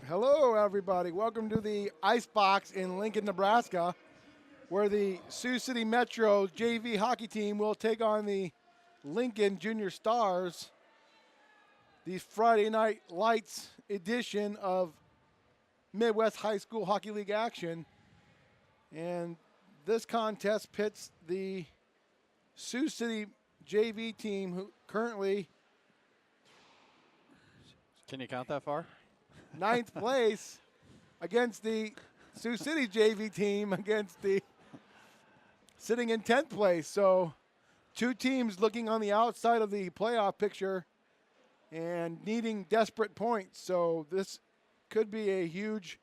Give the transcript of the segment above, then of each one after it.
Hello, everybody. Welcome to the Ice Box in Lincoln, Nebraska, where the Sioux City Metro JV hockey team will take on the Lincoln Junior Stars. The Friday Night Lights edition of Midwest High School Hockey League action. And this contest pits the Sioux City JV team, who currently Can you count that far? ninth place, against the Sioux City JV team against the sitting in 10th place. So two teams looking on the outside of the playoff picture and needing desperate points. So this could be a huge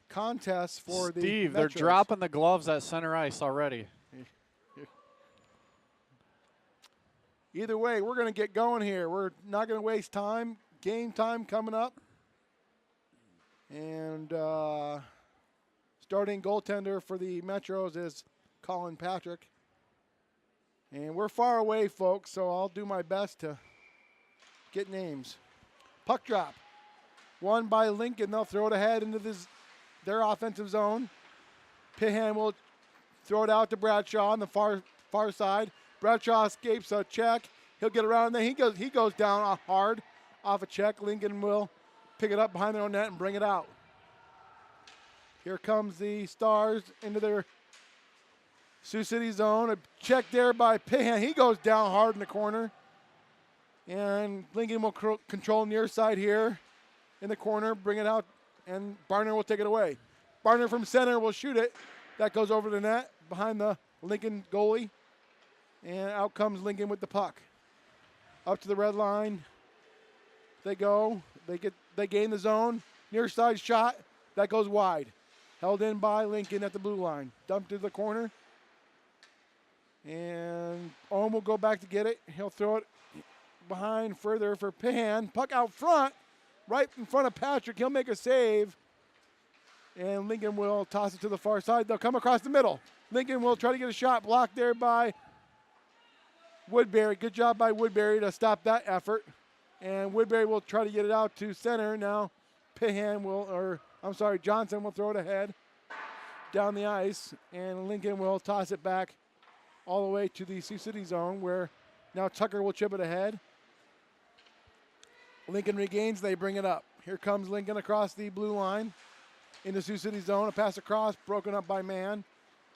contest for the Steve, Metros. they're dropping the gloves at center ice already. Either way, we're going to get going here. We're not going to waste time. Game time coming up. And starting goaltender for the Metros is Colin Patrick. And we're far away, folks, so I'll do my best to get names. Puck drop. Won by Lincoln. They'll throw it ahead into their offensive zone. Pihan will throw it out to Bradshaw on the far side. Bradshaw escapes a check. He'll get around. Then he goes down hard off a check. Lincoln will pick it up behind their own net and bring it out. Here comes the Stars into their Sioux City zone. A check there by Pihan. He goes down hard in the corner. And Lincoln will control near side here in the corner, bring it out, and Barner will take it away. Barner from center will shoot it. That goes over the net behind the Lincoln goalie. And out comes Lincoln with the puck. Up to the red line. They go. They gain the zone. Near side shot. That goes wide. Held in by Lincoln at the blue line. Dumped to the corner. And Ohm will go back to get it. He'll throw it behind further for Pihan. Puck out front. Right in front of Patrick. He'll make a save. And Lincoln will toss it to the far side. They'll come across the middle. Lincoln will try to get a shot blocked there by Woodbury. Good job by Woodbury to stop that effort. And Woodbury will try to get it out to center. Now Johnson will throw it ahead down the ice. And Lincoln will toss it back all the way to the Sioux City zone, where now Tucker will chip it ahead. Lincoln regains, they bring it up. Here comes Lincoln across the blue line in the Sioux City zone. A pass across, broken up by Mann.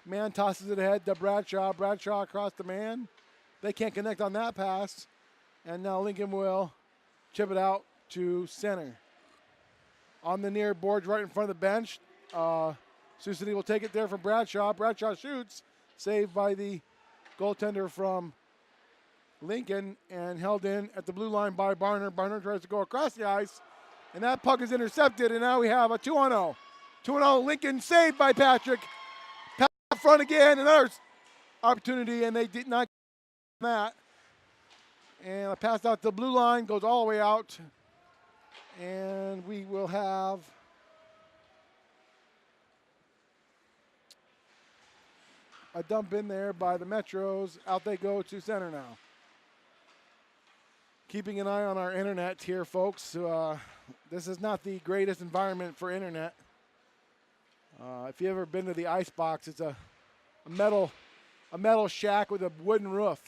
Mann tosses it ahead to Bradshaw. Bradshaw across the man. They can't connect on that pass. And now Lincoln will chip it out to center. On the near boards right in front of the bench, Sioux City will take it there from Bradshaw. Bradshaw shoots, saved by the goaltender from Lincoln and held in at the blue line by Barner. Barner tries to go across the ice, and that puck is intercepted, and now we have a 2-on-0. 2-on-0, Lincoln saved by Patrick. Pass up front again, another opportunity, and they did not get that. And a pass out the blue line, goes all the way out. And we will have a dump in there by the Metros. Out they go to center now. Keeping an eye on our internet here, folks. This is not the greatest environment for internet. If you've ever been to the Ice Box, it's a metal shack with a wooden roof.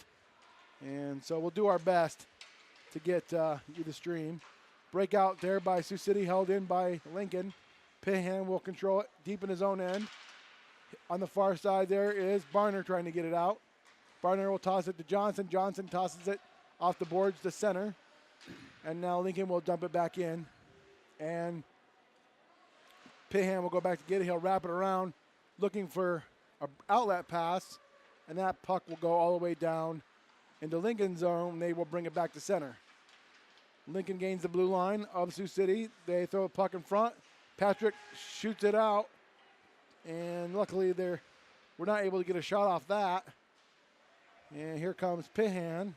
And so we'll do our best to get you the stream. Breakout there by Sioux City, held in by Lincoln. Pihan will control it deep in his own end. On the far side there is Barner trying to get it out. Barner will toss it to Johnson. Johnson tosses it off the boards to center. And now Lincoln will dump it back in. And Pihan will go back to get it. He'll wrap it around, looking for an outlet pass. And that puck will go all the way down into Lincoln's zone. They will bring it back to center. Lincoln gains the blue line of Sioux City. They throw a puck in front. Patrick shoots it out. And luckily we're not able to get a shot off that. And here comes Pihan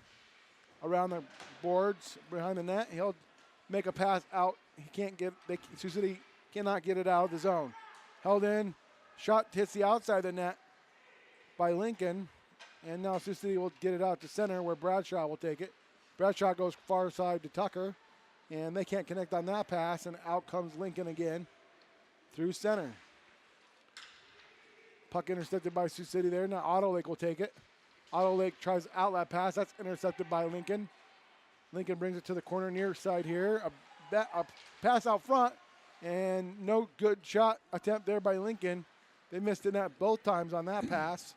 around the boards behind the net. He'll make a pass out. Sioux City cannot get it out of the zone. Held in. Shot hits the outside of the net by Lincoln. And now Sioux City will get it out to center where Bradshaw will take it. Bradshaw goes far side to Tucker. And they can't connect on that pass, and out comes Lincoln again through center. Puck intercepted by Sioux City there. Now Auto Lake will take it. Auto Lake tries outlet pass. That's intercepted by Lincoln. Lincoln brings it to the corner near side here. A pass out front, and no good shot attempt there by Lincoln. They missed the net both times on that pass.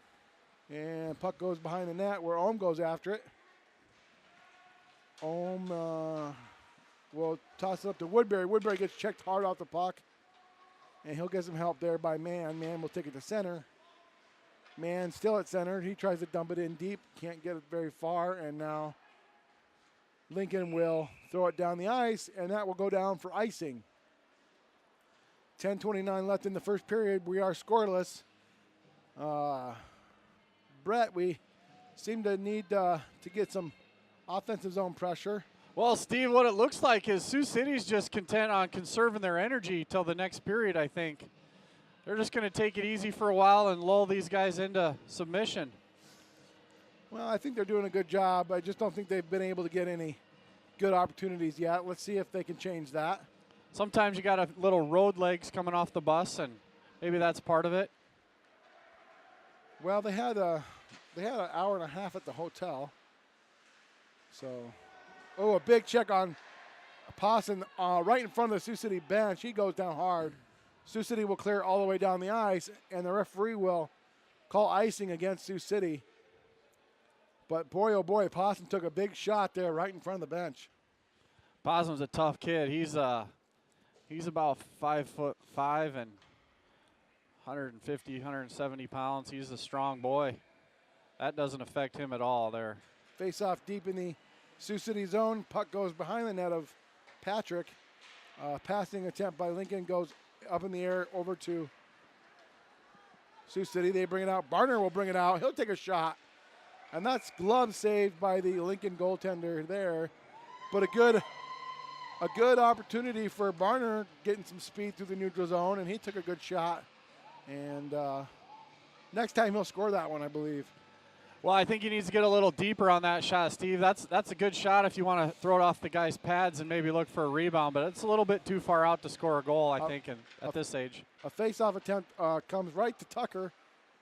And puck goes behind the net where Ohm goes after it. Ohm will toss it up to Woodbury. Woodbury gets checked hard off the puck. And he'll get some help there by Mann. Mann will take it to center. Mann still at center. He tries to dump it in deep. Can't get it very far. And now Lincoln will throw it down the ice, and that will go down for icing. 10:29 left in the first period. We are scoreless. Brett, we seem to need to get some offensive zone pressure. Well, Steve, what it looks like is Sioux City's just content on conserving their energy till the next period, I think. They're just going to take it easy for a while and lull these guys into submission. Well, I think they're doing a good job. I just don't think they've been able to get any good opportunities yet. Let's see if they can change that. Sometimes you got a little road legs coming off the bus, and maybe that's part of it. Well, they had an hour and a half at the hotel. So, a big check on Pawson right in front of the Sioux City bench. He goes down hard. Sioux City will clear all the way down the ice, and the referee will call icing against Sioux City. But boy, oh boy, Pawson took a big shot there right in front of the bench. Pawson's a tough kid. He's about 5'5" and 150, 170 pounds. He's a strong boy. That doesn't affect him at all there. Face off deep in the Sioux City zone. Puck goes behind the net of Patrick. Passing attempt by Lincoln goes up in the air over to Sioux City. They bring it out. Barner will bring it out. He'll take a shot. And that's glove saved by the Lincoln goaltender there. But a good opportunity for Barner getting some speed through the neutral zone, and he took a good shot. And next time he'll score that one, I believe. Well, I think he needs to get a little deeper on that shot, Steve. That's a good shot if you want to throw it off the guy's pads and maybe look for a rebound, but it's a little bit too far out to score a goal, I think, at this age. A face-off attempt comes right to Tucker,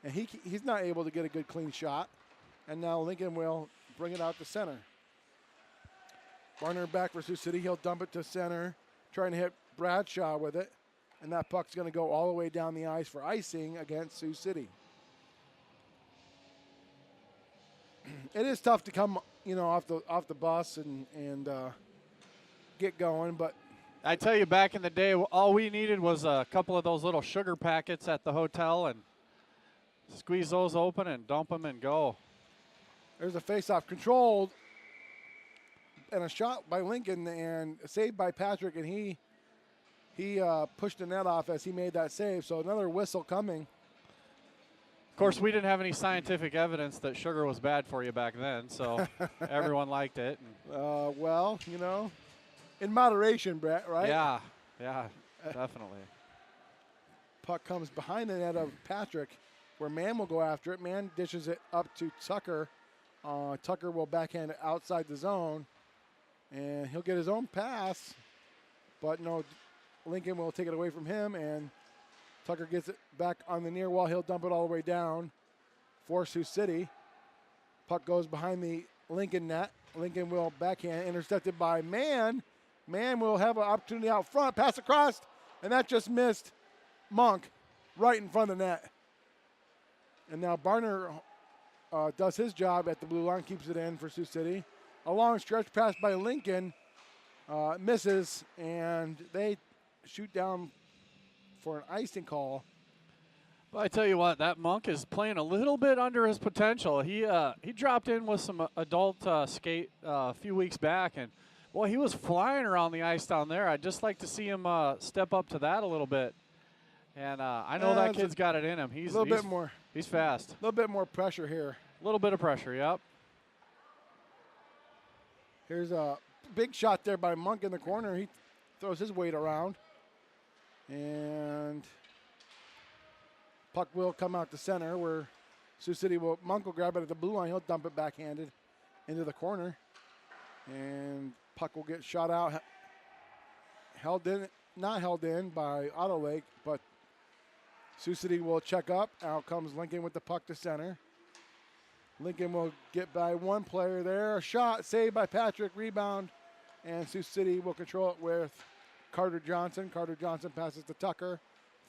and he's not able to get a good clean shot. And now Lincoln will bring it out to center. Barner back for Sioux City. He'll dump it to center, trying to hit Bradshaw with it. And that puck's going to go all the way down the ice for icing against Sioux City. It is tough to come, off the bus and get going, but I tell you, back in the day, all we needed was a couple of those little sugar packets at the hotel and squeeze those open and dump them and go. There's a face-off controlled and a shot by Lincoln and saved by Patrick, and he pushed the net off as he made that save. So another whistle coming. Of course, we didn't have any scientific evidence that sugar was bad for you back then, so everyone liked it. Well, in moderation, Brett, right? Yeah, definitely. Puck comes behind the net of Patrick, where Mann will go after it. Mann dishes it up to Tucker. Tucker will backhand it outside the zone, and he'll get his own pass, but no, Lincoln will take it away from him, and Tucker gets it back on the near wall. He'll dump it all the way down for Sioux City. Puck goes behind the Lincoln net. Lincoln will backhand, intercepted by Mann. Mann will have an opportunity out front, pass across, and that just missed Monk right in front of the net. And now Barner does his job at the blue line, keeps it in for Sioux City. A long stretch pass by Lincoln misses, and they shoot down for an icing call. Well, I tell you what, that Monk is playing a little bit under his potential. He dropped in with some adult skate a few weeks back, and boy, he was flying around the ice down there. I'd just like to see him step up to that a little bit. And I know that kid's got it in him. He's He's fast. A little bit more pressure here. A little bit of pressure, yep. Here's a big shot there by Monk in the corner. He throws his weight around. And puck will come out to center where Sioux City Monk will grab it at the blue line. He'll dump it backhanded into the corner. And puck will get shot out held in, not held in by Auto Lake, but Sioux City will check up. Out comes Lincoln with the puck to center. Lincoln will get by one player there. A shot saved by Patrick, rebound, and Sioux City will control it with Carter Johnson. Carter Johnson passes to Tucker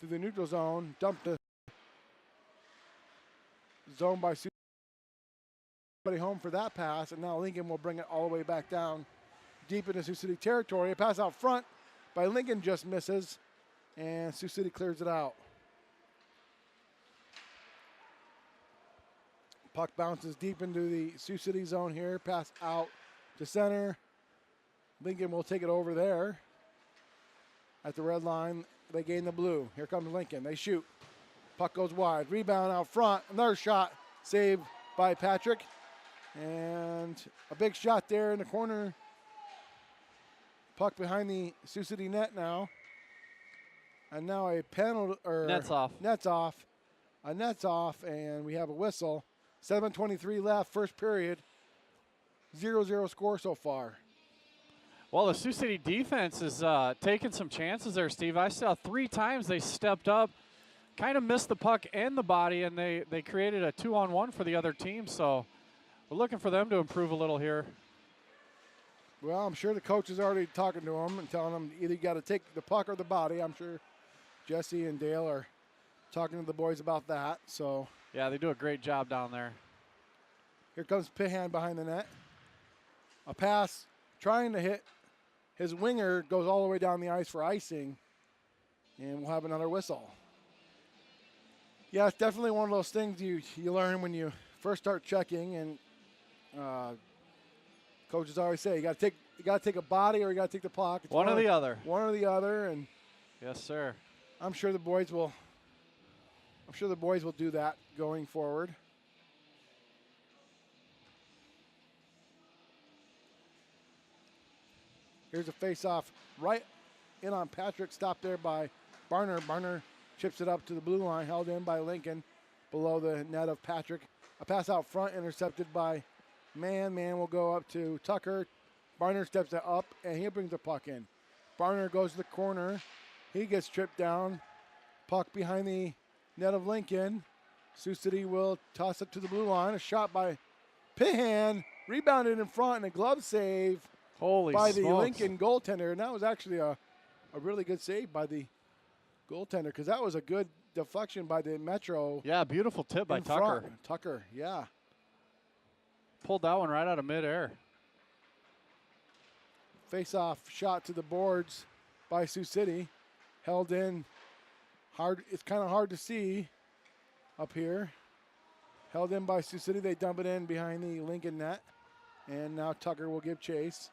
through the neutral zone, dumped the zone by Sioux City home for that pass, and now Lincoln will bring it all the way back down deep into Sioux City territory. A pass out front by Lincoln just misses, and Sioux City clears it out. Puck bounces deep into the Sioux City zone here. Pass out to center. Lincoln will take it over there. At the red line, they gain the blue. Here comes Lincoln. They shoot. Puck goes wide. Rebound out front. Another shot saved by Patrick. And a big shot there in the corner. Puck behind the Sioux City net now. And now a penalty. Net's off. Net's off. A net's off, and we have a whistle. 7:23 left, first period. 0-0 score so far. Well, the Sioux City defense is taking some chances there, Steve. I saw 3 times they stepped up, kind of missed the puck and the body, and they created a 2-on-1 for the other team. So we're looking for them to improve a little here. Well, I'm sure the coach is already talking to them and telling them either you got to take the puck or the body. I'm sure Jesse and Dale are talking to the boys about that. So yeah, they do a great job down there. Here comes Pihan behind the net. A pass trying to hit his winger, goes all the way down the ice for icing, and we'll have another whistle. Yeah, it's definitely one of those things you learn when you first start checking, and coaches always say you got to take a body or you got to take the puck. It's one or the other. One or the other, and yes, sir. I'm sure the boys will do that going forward. Here's a face-off right in on Patrick, stopped there by Barner. Barner chips it up to the blue line, held in by Lincoln below the net of Patrick. A pass out front intercepted by Mann. Mann will go up to Tucker. Barner steps it up, and he brings the puck in. Barner goes to the corner. He gets tripped down. Puck behind the net of Lincoln. Sioux City will toss it to the blue line. A shot by Pihan. Rebounded in front, and a glove save by the Lincoln goaltender. And that was actually a really good save by the goaltender, because that was a good deflection by the Metro. Yeah, beautiful tip by Tucker. Tucker, yeah. Pulled that one right out of midair. Face-off shot to the boards by Sioux City. Held in hard. It's kind of hard to see up here. Held in by Sioux City. They dump it in behind the Lincoln net. And now Tucker will give chase.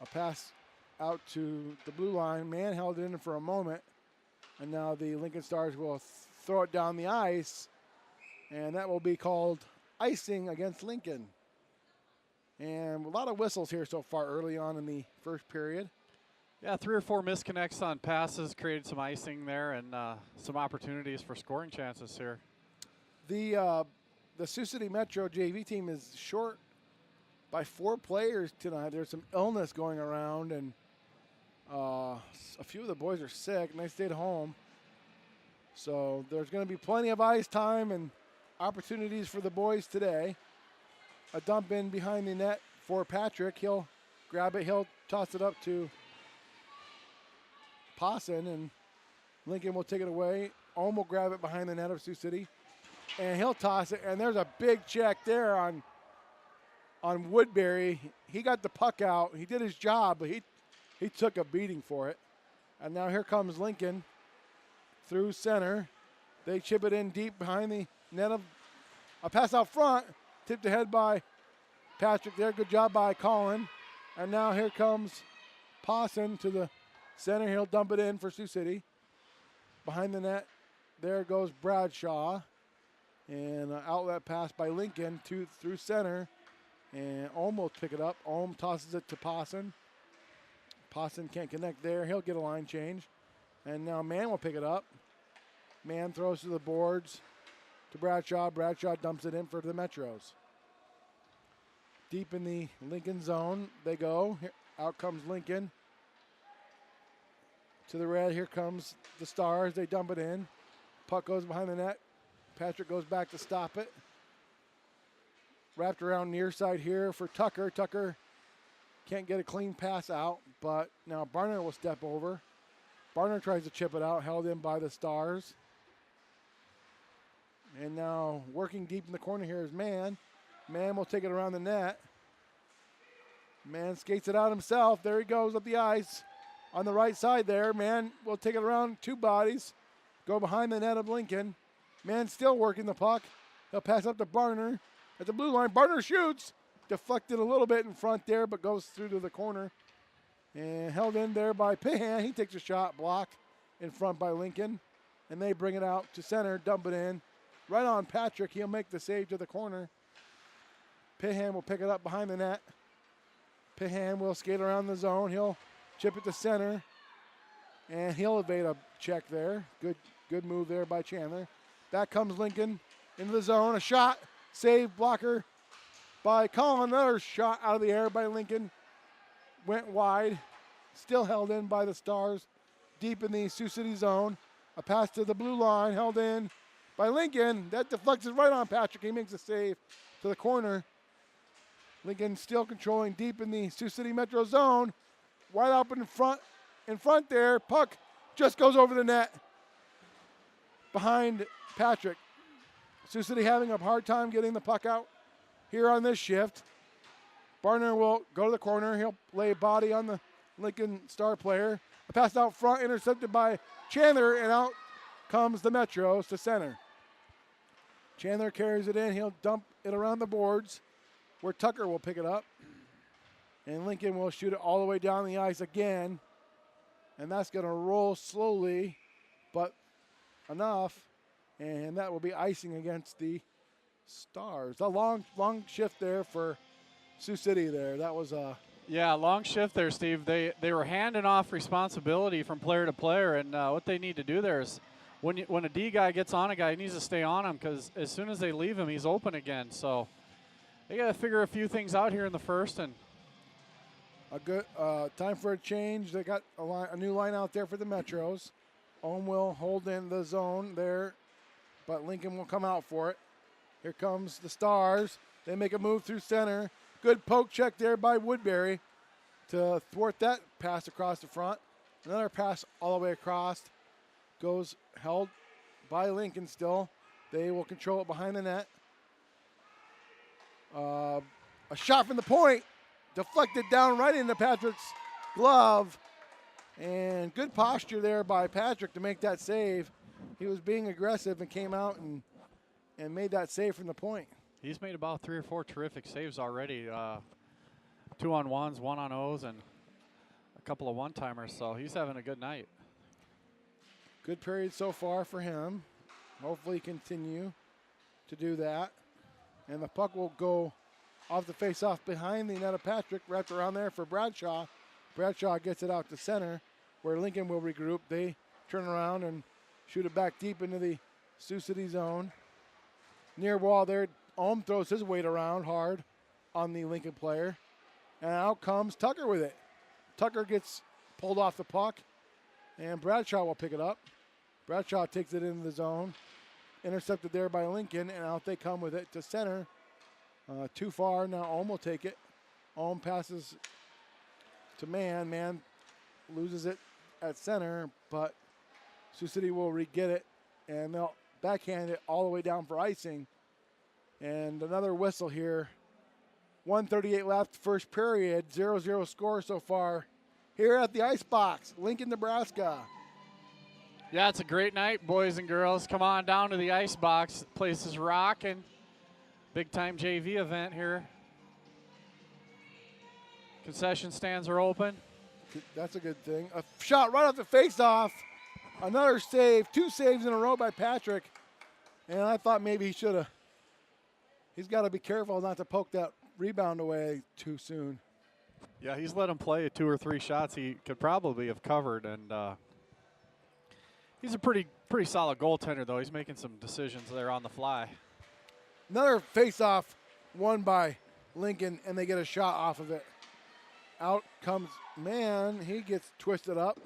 A pass out to the blue line. Mann held it in for a moment. And now the Lincoln Stars will throw it down the ice. And that will be called icing against Lincoln. And a lot of whistles here so far early on in the first period. Yeah, 3 or 4 misconnects on passes created some icing there, and some opportunities for scoring chances here. The Sioux City Metro JV team is short by 4 players tonight. There's some illness going around, and a few of the boys are sick, and they stayed home. So there's going to be plenty of ice time and opportunities for the boys today. A dump in behind the net for Patrick. He'll grab it. He'll toss it up to Pawson, and Lincoln will take it away. Ohm will grab it behind the net of Sioux City, and he'll toss it. And there's a big check there on Woodbury. He got the puck out. He did his job, but he took a beating for it. And now here comes Lincoln through center. They chip it in deep behind the net of a pass out front, tipped ahead by Patrick there. Good job by Colin. And now here comes Pawson to the center. He'll dump it in for Sioux City. Behind the net, there goes Bradshaw. And an outlet pass by Lincoln through center. And Ohm will pick it up. Ohm tosses it to Pawson. Pawson can't connect there. He'll get a line change. And now Mann will pick it up. Mann throws to the boards to Bradshaw. Bradshaw dumps it in for the Metros. Deep in the Lincoln zone they go. Here, out comes Lincoln. to the red. Here comes the Stars. They dump it in. Puck goes behind the net. Patrick goes back to stop it. Wrapped around near side here for Tucker. Tucker can't get a clean pass out, but now Barner will step over. Barner tries to chip it out, held in by the Stars. And now working deep in the corner here is Mann. Mann will take it around the net. Mann skates it out himself. There he goes up the ice on the right side there. Mann will take it around two bodies, go behind the net of Lincoln. Mann still working the puck. He'll pass up to Barner at the blue line. Barner shoots. Deflected a little bit in front there, but goes through to the corner. And held in there by Pihan. He takes a shot, blocked in front by Lincoln. And they bring it out to center, dump it in. Right on Patrick. He'll make the save to the corner. Pihan will pick it up behind the net. Pihan will skate around the zone. He'll chip it to center. And he'll evade a check there. Good move there by Chandler. Back comes Lincoln into the zone. A shot. Save, blocker by Colin. Another shot out of the air by Lincoln. Went wide. Still held in by the Stars. Deep in the Sioux City zone. A pass to the blue line. Held in by Lincoln. That deflects it right on Patrick. He makes a save to the corner. Lincoln still controlling deep in the Sioux City Metro zone. Wide open in front there. Puck just goes over the net behind Patrick. Sioux City having a hard time getting the puck out here on this shift. Barner will go to the corner. He'll lay a body on the Lincoln Star player. A pass out front, intercepted by Chandler, and out comes the Metros to center. Chandler carries it in. He'll dump it around the boards where Tucker will pick it up. And Lincoln will shoot it all the way down the ice again. And that's going to roll slowly, but enough. And that will be icing against the Stars. A long shift there for Sioux City there. That was a... Yeah, long shift there, Steve. They were handing off responsibility from player to player, and what they need to do there is when a D guy gets on a guy, he needs to stay on him because as soon as they leave him, he's open again. So they got to figure a few things out here in the first. And a good time for a change. They got a new line out there for the Metros. Ohm will hold in the zone there, but Lincoln will come out for it. Here comes the Stars. They make a move through center. Good poke check there by Woodbury to thwart that pass across the front. Another pass all the way across. Goes held by Lincoln still. They will control it behind the net. A shot from the point. Deflected down right into Patrick's glove. And good posture there by Patrick to make that save. He was being aggressive and came out and made that save from the point. He's made about 3 or 4 terrific saves already. 2-on-1s, 1-on-0s, and a couple of one-timers. So he's having a good night. Good period so far for him. Hopefully continue to do that. And the puck will go off the face-off behind the net of Patrick, wrapped around there for Bradshaw. Bradshaw gets it out to center where Lincoln will regroup. They turn around and shoot it back deep into the Sioux City zone. Near wall there, Ohm throws his weight around hard on the Lincoln player. And out comes Tucker with it. Tucker gets pulled off the puck, and Bradshaw will pick it up. Bradshaw takes it into the zone. Intercepted there by Lincoln, and out they come with it to center. Too far, now Ohm will take it. Ohm passes to Mann. Mann loses it at center, but Sioux City will re-get it, and they'll backhand it all the way down for icing. And another whistle here. 1:38 left, first period. 0-0 score so far here at the Ice Box, Lincoln, Nebraska. Yeah, it's a great night, boys and girls. Come on down to the Ice Box. The place is rocking. Big-time JV event here. Concession stands are open. That's a good thing. A shot right off the face-off. Another save. 2 saves in a row by Patrick. And I thought maybe he should have. He's got to be careful not to poke that rebound away too soon. Yeah, he's let him play 2 or 3 shots he could probably have covered, and he's a pretty solid goaltender, though. He's making some decisions there on the fly. Another face-off won by Lincoln, and they get a shot off of it. Out comes Mann. He gets twisted up.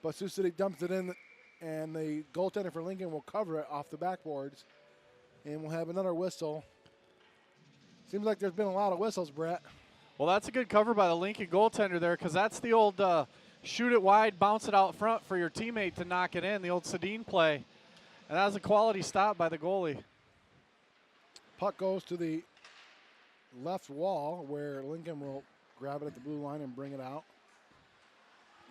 but Sioux City dumps it in, and the goaltender for Lincoln will cover it off the backboards, and we'll have another whistle. Seems like there's been a lot of whistles, Brett. Well, that's a good cover by the Lincoln goaltender there, because that's the old shoot it wide, bounce it out front for your teammate to knock it in, the old Sedin play. And that was a quality stop by the goalie. Puck goes to the left wall where Lincoln will grab it at the blue line and bring it out.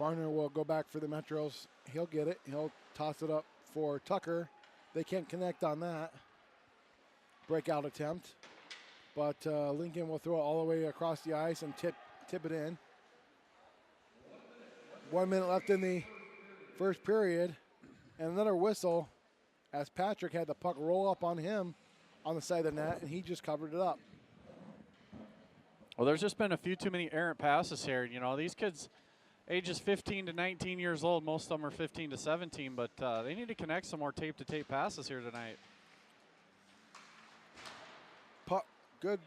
Barner will go back for the Metros. He'll get it. He'll toss it up for Tucker. They can't connect on that. Breakout attempt. But Lincoln will throw it all the way across the ice and tip it in. 1 minute left in the first period. And another whistle as Patrick had the puck roll up on him on the side of the net, and he just covered it up. Well, there's just been a few too many errant passes here. You know, these kids, ages 15 to 19 years old, most of them are 15 to 17, but they need to connect some more tape-to-tape passes here tonight. Good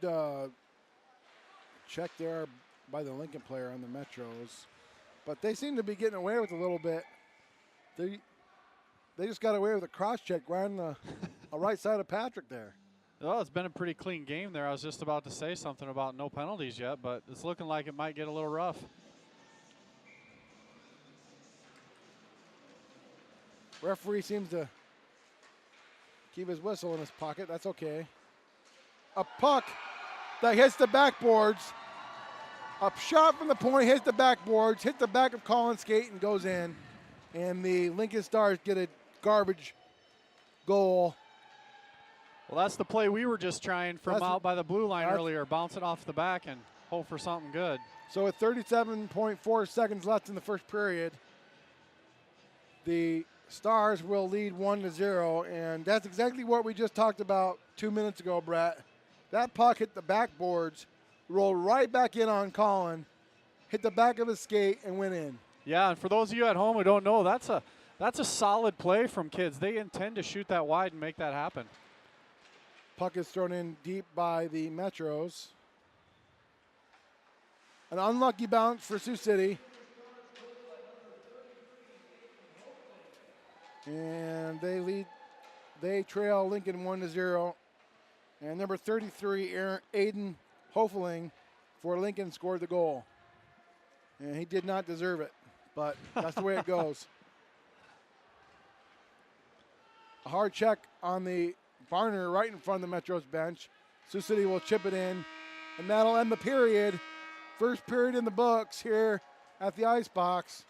check there by the Lincoln player on the Metros, but they seem to be getting away with a little bit. They just got away with a cross check right on the right side of Patrick there. Well, it's been a pretty clean game there. I was just about to say something about no penalties yet, but it's looking like it might get a little rough. Referee seems to keep his whistle in his pocket. That's okay. A puck that hits the backboards. A shot from the point hits the backboards, hits the back of Colin's skate and goes in. And the Lincoln Stars get a garbage goal. Well, that's the play we were just trying from out by the blue line earlier. Bounce it off the back and hope for something good. So with 37.4 seconds left in the first period, the Stars will lead 1-0, and that's exactly what we just talked about 2 minutes ago, Brett. That puck hit the backboards, rolled right back in on Colin, hit the back of his skate, and went in. Yeah, and for those of you at home who don't know, that's a solid play from kids. They intend to shoot that wide and make that happen. Puck is thrown in deep by the Metros. An unlucky bounce for Sioux City. And they trail Lincoln 1-0. And number 33, Aiden Hofeling for Lincoln scored the goal. And he did not deserve it, but that's the way it goes. A hard check on the Barner right in front of the Metros bench. Sioux City will chip it in, and that'll end the period. First period in the books here at the Ice Box.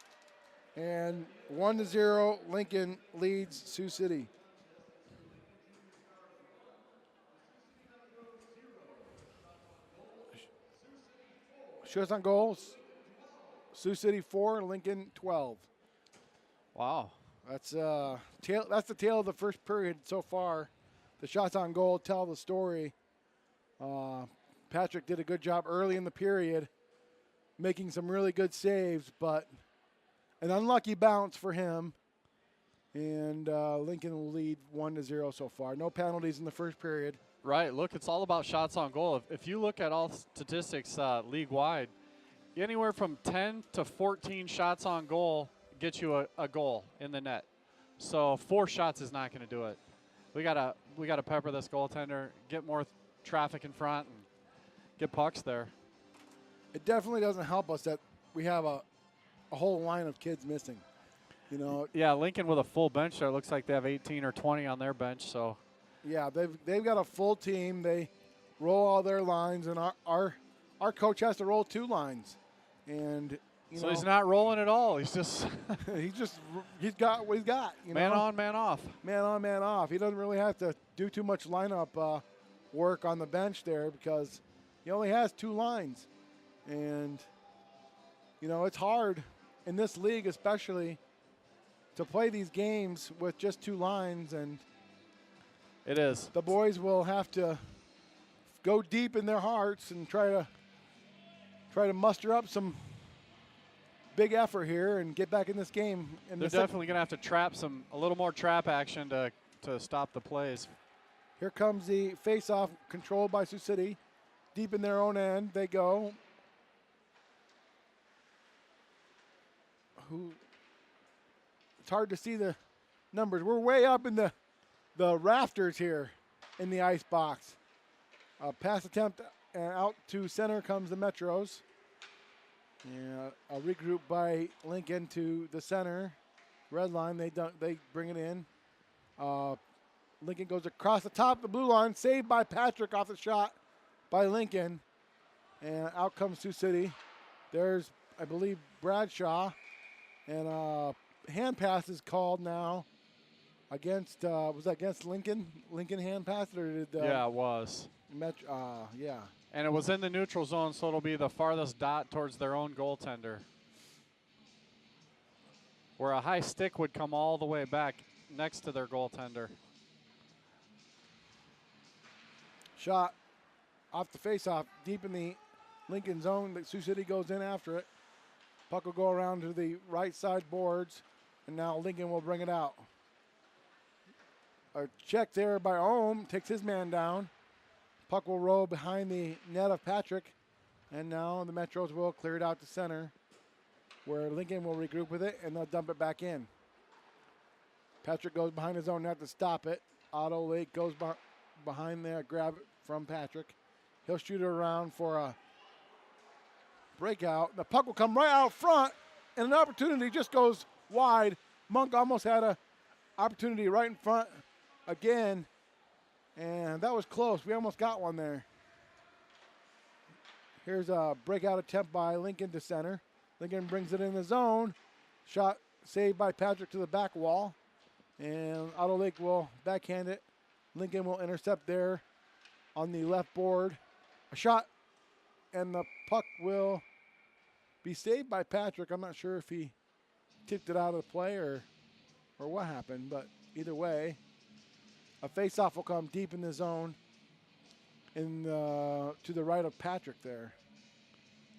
And 1-0, Lincoln leads Sioux City. Shots on goals. Sioux City 4, Lincoln 12. Wow. That's the tale of the first period so far. The shots on goal tell the story. Patrick did a good job early in the period, making some really good saves, but an unlucky bounce for him. And Lincoln will lead 1-0 so far. No penalties in the first period. Right. Look, it's all about shots on goal. If you look at all statistics league-wide, anywhere from 10 to 14 shots on goal gets you a goal in the net. So 4 shots is not going to do it. We gotta pepper this goaltender, get more traffic in front, and get pucks there. It definitely doesn't help us that we have a whole line of kids missing. You know. Yeah, Lincoln with a full bench there. Looks like they have 18 or 20 on their bench. So. Yeah, they've got a full team. They roll all their lines, and our coach has to roll 2 lines, and so he's not rolling at all. He's just he's got what he's got. Man on, man off. Man on, man off. He doesn't really have to do too much lineup work on the bench there because he only has 2 lines, and it's hard in this league especially to play these games with just 2 lines and. It is. The boys will have to go deep in their hearts and try to muster up some big effort here and get back in this game. And they're definitely going to have to trap a little more trap action to stop the plays. Here comes the face-off controlled by Sioux City. Deep in their own end, they go. It's hard to see the numbers. We're way up in the rafters here in the ice box. Pass attempt and out to center comes the Metros. Yeah, a regroup by Lincoln to the center. Red line, they bring it in. Lincoln goes across the top of the blue line, saved by Patrick off the shot by Lincoln. And out comes Sioux City. There's, I believe, Bradshaw. And hand pass is called now against, was that against Lincoln? Lincoln hand pass? Or did, yeah, it was. Yeah. And it was in the neutral zone, so it'll be the farthest dot towards their own goaltender, where a high stick would come all the way back next to their goaltender. Shot off the faceoff, deep in the Lincoln zone. The Sioux City goes in after it. Puck will go around to the right side boards, and now Lincoln will bring it out. A check there by Ohm, takes his man down. Puck will roll behind the net of Patrick, and now the Metros will clear it out to center, where Lincoln will regroup with it, and they'll dump it back in. Patrick goes behind his own net to stop it. Otto Lake goes behind there, grab it from Patrick. He'll shoot it around for a breakout. The puck will come right out front, and an opportunity just goes wide. Monk almost had an opportunity right in front again, and that was close. We almost got one there. Here's a breakout attempt by Lincoln to center. Lincoln brings it in the zone. Shot saved by Patrick to the back wall, and Otto Lake will backhand it. Lincoln will intercept there on the left board. A shot, and the puck will be saved by Patrick. I'm not sure if he tipped it out of the play or what happened, but either way, a faceoff will come deep in the zone to the right of Patrick there.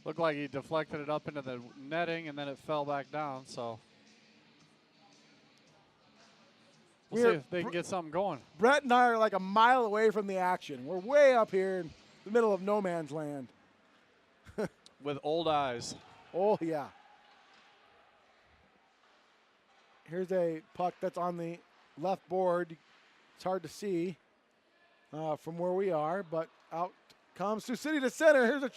Looked like he deflected it up into the netting, and then it fell back down, so we'll see if they can get something going. Brett and I are like a mile away from the action. We're way up here in the middle of no man's land. With old eyes. Oh, yeah. Here's a puck that's on the left board. It's hard to see from where we are, but out comes Sioux City to center. Here's an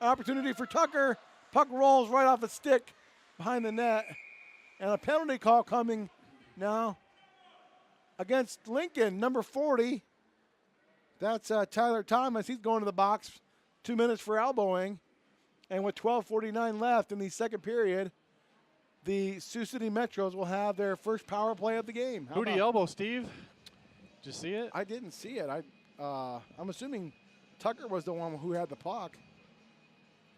opportunity for Tucker. Puck rolls right off a stick behind the net. And a penalty call coming now against Lincoln, number 40. That's Tyler Thomas. He's going to the box. 2 minutes for elbowing. And with 12:49 left in the second period, the Sioux City Metros will have their first power play of the game. Who do you elbow, Steve? Did you see it? I didn't see it. I'm assuming Tucker was the one who had the puck.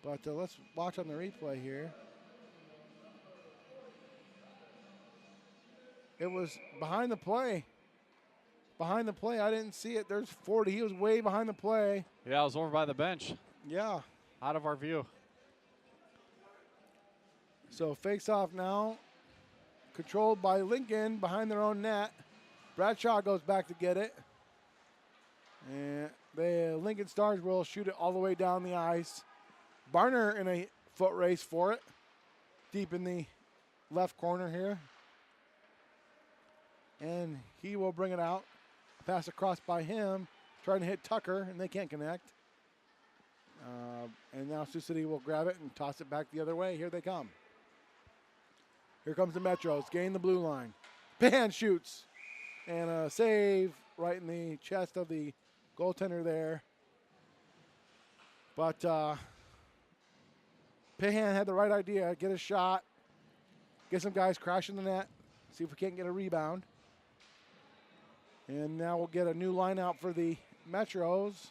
But let's watch on the replay here. It was behind the play. Behind the play, I didn't see it. There's 40. He was way behind the play. Yeah, I was over by the bench. Yeah. Out of our view. So face-off now, controlled by Lincoln behind their own net. Bradshaw goes back to get it. And the Lincoln Stars will shoot it all the way down the ice. Barner in a foot race for it. Deep in the left corner here. And he will bring it out. Pass across by him. Trying to hit Tucker, and they can't connect. And now Sioux City will grab it and toss it back the other way. Here they come. Here comes the Metros. Gain the blue line. Band shoots. And a save right in the chest of the goaltender there. But Pahan had the right idea. Get a shot. Get some guys crashing the net. See if we can't get a rebound. And now we'll get a new line out for the Metros.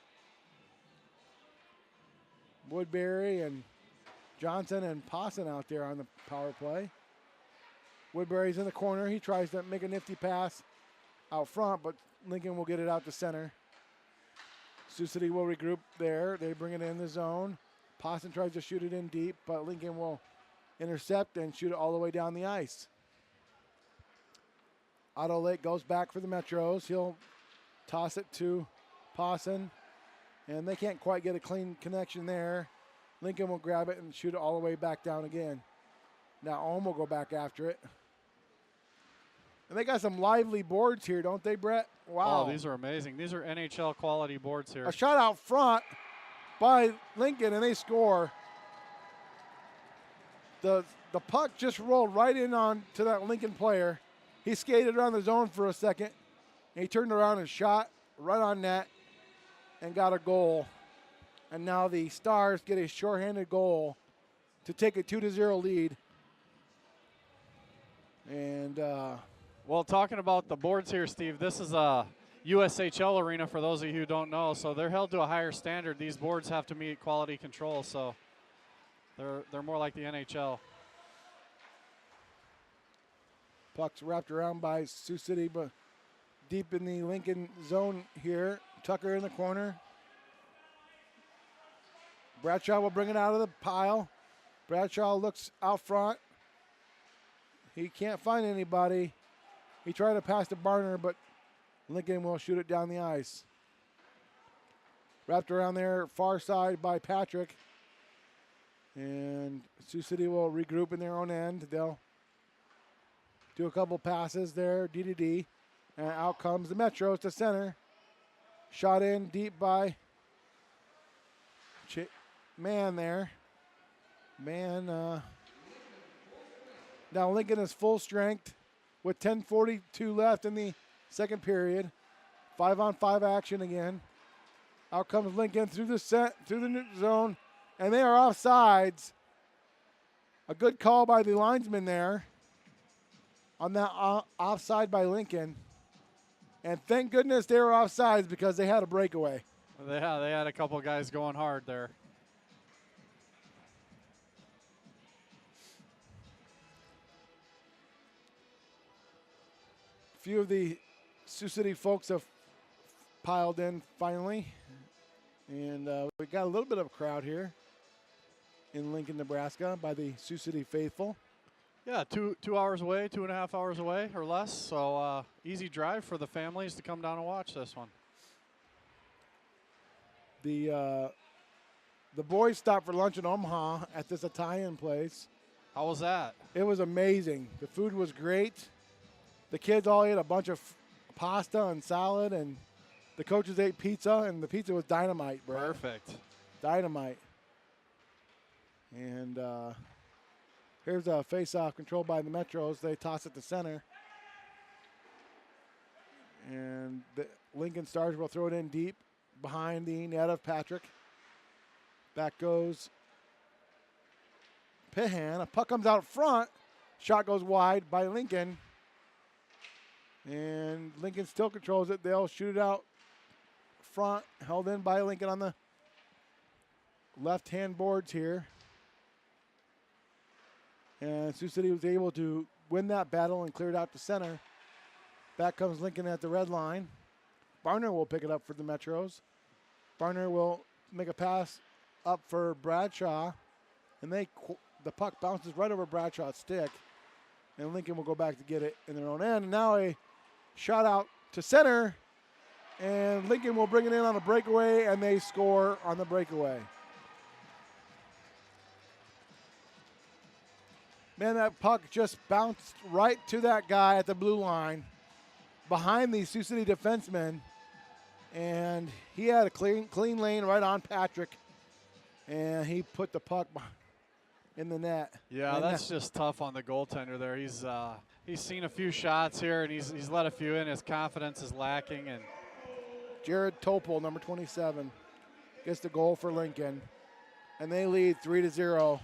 Woodbury and Johnson and Pawson out there on the power play. Woodbury's in the corner. He tries to make a nifty pass out front, but Lincoln will get it out to center. Sioux City will regroup there. They bring it in the zone. Pawson tries to shoot it in deep, but Lincoln will intercept and shoot it all the way down the ice. Otto Lake goes back for the Metros. He'll toss it to Pawson, and they can't quite get a clean connection there. Lincoln will grab it and shoot it all the way back down again. Now Ohm will go back after it. And they got some lively boards here, don't they, Brett? Wow. Oh, these are amazing. These are NHL quality boards here. A shot out front by Lincoln, and they score. The puck just rolled right in on to that Lincoln player. He skated around the zone for a second, and he turned around and shot right on net and got a goal. And now the Stars get a shorthanded goal to take a 2-0 lead. And well, talking about the boards here, Steve, this is a USHL arena for those of you who don't know. So they're held to a higher standard. These boards have to meet quality control. So they're more like the NHL. Puck's wrapped around by Sioux City, but deep in the Lincoln zone here. Tucker in the corner. Bradshaw will bring it out of the pile. Bradshaw looks out front. He can't find anybody. He tried to pass to Barner, but Lincoln will shoot it down the ice. Wrapped around there, far side by Patrick. And Sioux City will regroup in their own end. They'll do a couple passes there, D. And out comes the Metros to center. Shot in deep by Man there. Man, now Lincoln is full strength with 10:42 left in the second period. 5-on-5 action again. Out comes Lincoln through the zone, and they are offsides. A good call by the linesman there on that offside by Lincoln. And thank goodness they were offsides because they had a breakaway. They had a couple guys going hard there. A few of the Sioux City folks have piled in finally. And we got a little bit of a crowd here in Lincoln, Nebraska by the Sioux City faithful. Yeah, 2 hours away, 2.5 hours away or less. So easy drive for the families to come down and watch this one. The boys stopped for lunch in Omaha at this Italian place. How was that? It was amazing. The food was great. The kids all ate a bunch of pasta and salad, and the coaches ate pizza, and the pizza was dynamite, bro. Perfect. Dynamite. And here's a face-off controlled by the Metros. They toss it to center. And the Lincoln Stars will throw it in deep behind the net of Patrick. Back goes Pihan. A puck comes out front. Shot goes wide by Lincoln. And Lincoln still controls it. They'll shoot it out front. Held in by Lincoln on the left-hand boards here. And Sioux City was able to win that battle and clear it out to center. Back comes Lincoln at the red line. Barner will pick it up for the Metros. Barner will make a pass up for Bradshaw. And the puck bounces right over Bradshaw's stick. And Lincoln will go back to get it in their own end. And now a shot out to center. And Lincoln will bring it in on a breakaway, and they score on the breakaway. Man, that puck just bounced right to that guy at the blue line behind the Sioux City defenseman. And he had a clean lane right on Patrick. And he put the puck in the net. Yeah, and that's just tough on the goaltender there. He's seen a few shots here, and he's let a few in. His confidence is lacking. And Jared Topol, number 27, gets the goal for Lincoln. And they lead 3-0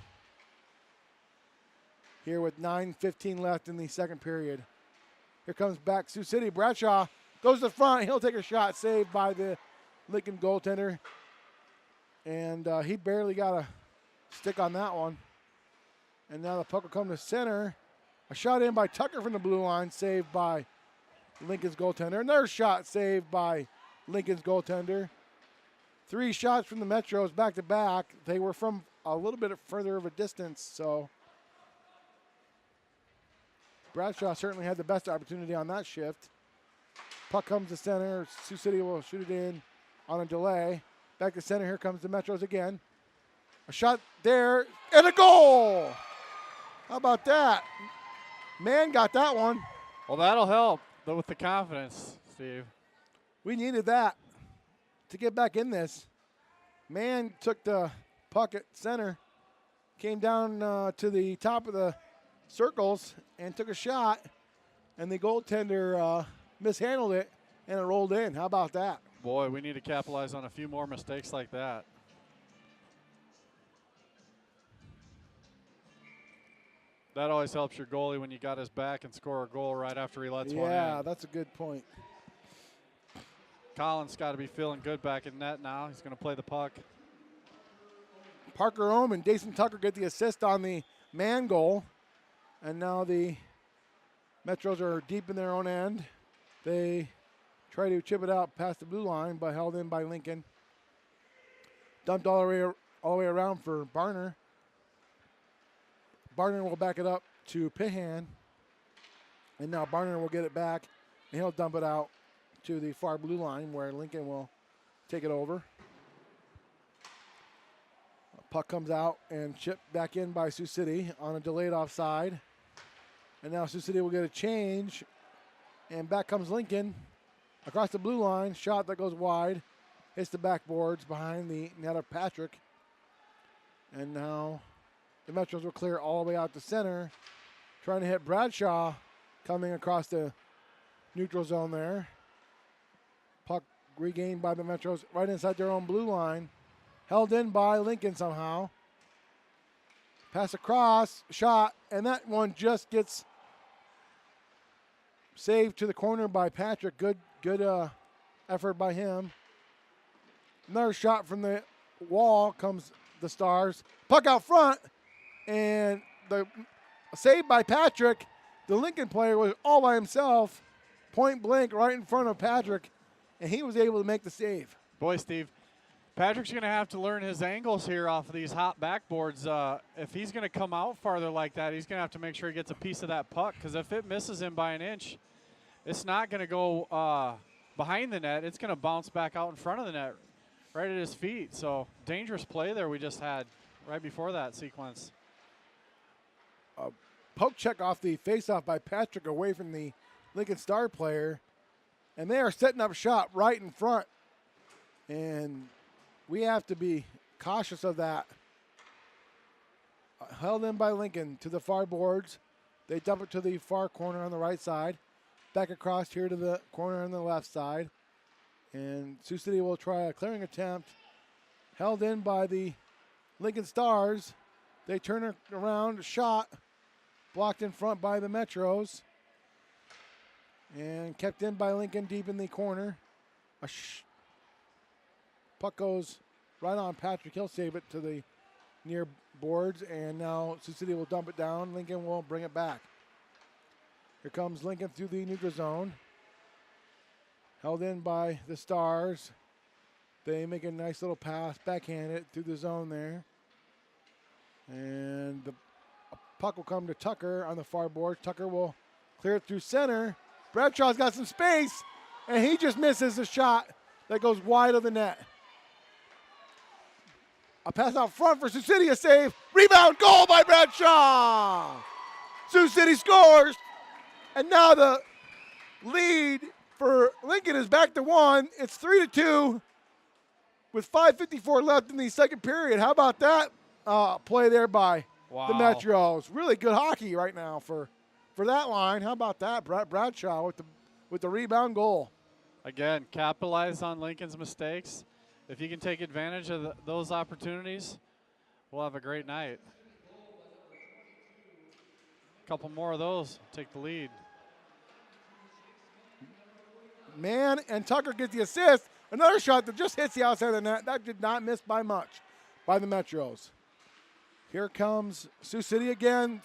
here with 9:15 left in the second period. Here comes back Sioux City. Bradshaw goes to the front. He'll take a shot saved by the Lincoln goaltender. And he barely got a stick on that one. And now the puck will come to center. A shot in by Tucker from the blue line, saved by Lincoln's goaltender. Another shot saved by Lincoln's goaltender. 3 shots from the Metros back to back. They were from a little bit further of a distance, so Bradshaw certainly had the best opportunity on that shift. Puck comes to center. Sioux City will shoot it in on a delay. Back to center. Here comes the Metros again. A shot there and a goal. How about that? Man got that one. Well, that'll help with the confidence, Steve. We needed that to get back in this. Man took the puck at center, came down to the top of the circles and took a shot, and the goaltender mishandled it, and it rolled in. How about that? Boy, we need to capitalize on a few more mistakes like that. That always helps your goalie when you got his back and score a goal right after he lets one in. Yeah, that's a good point. Collins got to be feeling good back in net now. He's going to play the puck. Parker Ohm and Jason Tucker get the assist on the man goal. And now the Metros are deep in their own end. They try to chip it out past the blue line, but held in by Lincoln. Dumped all the way around for Barner. Barner will back it up to Pihan. And now Barner will get it back, and he'll dump it out to the far blue line where Lincoln will take it over. Puck comes out and chipped back in by Sioux City on a delayed offside. And now Sioux City will get a change. And back comes Lincoln across the blue line. Shot that goes wide. Hits the backboards behind the net of Patrick. And now the Metros will clear all the way out to center. Trying to hit Bradshaw coming across the neutral zone there. Puck regained by the Metros right inside their own blue line. Held in by Lincoln somehow. Pass across, shot, and that one just gets saved to the corner by Patrick. Good effort by him. Another shot from the wall comes the Stars. Puck out front, and the save by Patrick. The Lincoln player was all by himself, point blank right in front of Patrick, and he was able to make the save. Boy, Steve, Patrick's going to have to learn his angles here off of these hot backboards. If he's going to come out farther like that, he's going to have to make sure he gets a piece of that puck, because if it misses him by an inch, it's not going to go behind the net. It's going to bounce back out in front of the net, right at his feet. So dangerous play there we just had right before that sequence. Poke check off the faceoff by Patrick away from the Lincoln Star player, and they are setting up shot right in front. And we have to be cautious of that. Held in by Lincoln to the far boards. They dump it to the far corner on the right side. Back across here to the corner on the left side. And Sioux City will try a clearing attempt. Held in by the Lincoln Stars. They turn it around, shot. Blocked in front by the Metros. And kept in by Lincoln deep in the corner. Puck goes right on Patrick. He'll save it to the near boards. And now Sioux City will dump it down. Lincoln will bring it back. Here comes Lincoln through the neutral zone. Held in by the Stars. They make a nice little pass, backhand it through the zone there. And the puck will come to Tucker on the far board. Tucker will clear it through center. Bradshaw's got some space, and he just misses the shot that goes wide of the net. A pass out front for Sioux City, a save. Rebound, goal by Bradshaw. Sioux City scores. And now the lead for Lincoln is back to 1. It's 3-2 with 5:54 left in the second period. How about that play there by the Metros? Really good hockey right now for that line. How about that? Bradshaw with the rebound goal. Again, capitalize on Lincoln's mistakes. If you can take advantage of those opportunities, we'll have a great night. A couple more of those, take the lead. Mann and Tucker get the assist. Another shot that just hits the outside of the net. That did not miss by much by the Metros. Here comes Sioux City again.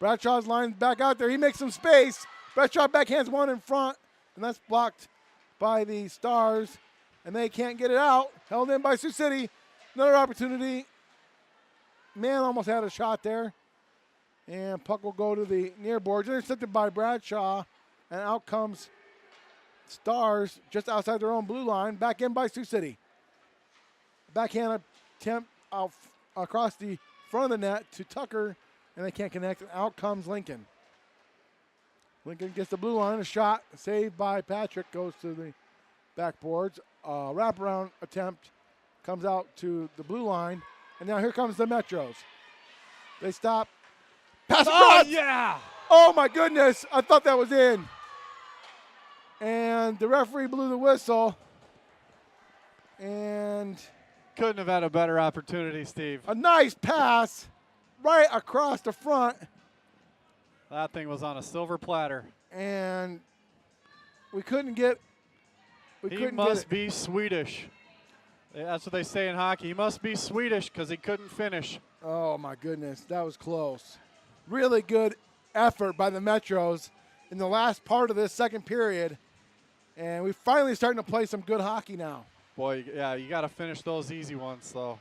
Bradshaw's line back out there. He makes some space. Bradshaw backhands one in front, and that's blocked by the Stars, and they can't get it out. Held in by Sioux City. Another opportunity. Mann almost had a shot there. And puck will go to the near boards. Intercepted by Bradshaw, and out comes Stars just outside their own blue line. Back in by Sioux City. Backhand attempt out across the front of the net to Tucker, and they can't connect. And out comes Lincoln. Lincoln gets the blue line, a shot, saved by Patrick, goes to the backboards. Wraparound attempt comes out to the blue line, and now here comes the Metros. They stop. Pass across! Yeah! Oh my goodness, I thought that was in. And the referee blew the whistle. And Couldn't have had a better opportunity, Steve. a nice pass right across the front. That thing was on a silver platter. And we couldn't get He must be Swedish. That's what they say in hockey. He must be Swedish because he couldn't finish. Oh my goodness, that was close. Really good effort by the Metros in the last part of this second period. And we're finally starting to play some good hockey now. Boy, yeah, you got to finish those easy ones, though.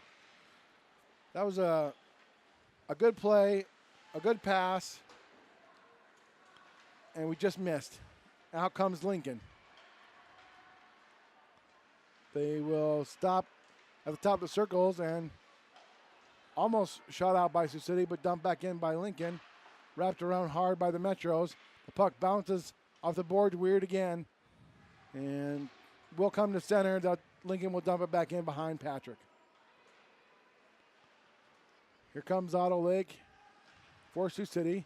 That was a good play, a good pass, and we just missed. Out comes Lincoln. They will stop at the top of the circles and almost shot out by Sioux City, but dumped back in by Lincoln. Wrapped around hard by the Metros. The puck bounces off the board weird again. And will come to center. Lincoln will dump it back in behind Patrick. Here comes Otto Lake for Sioux City.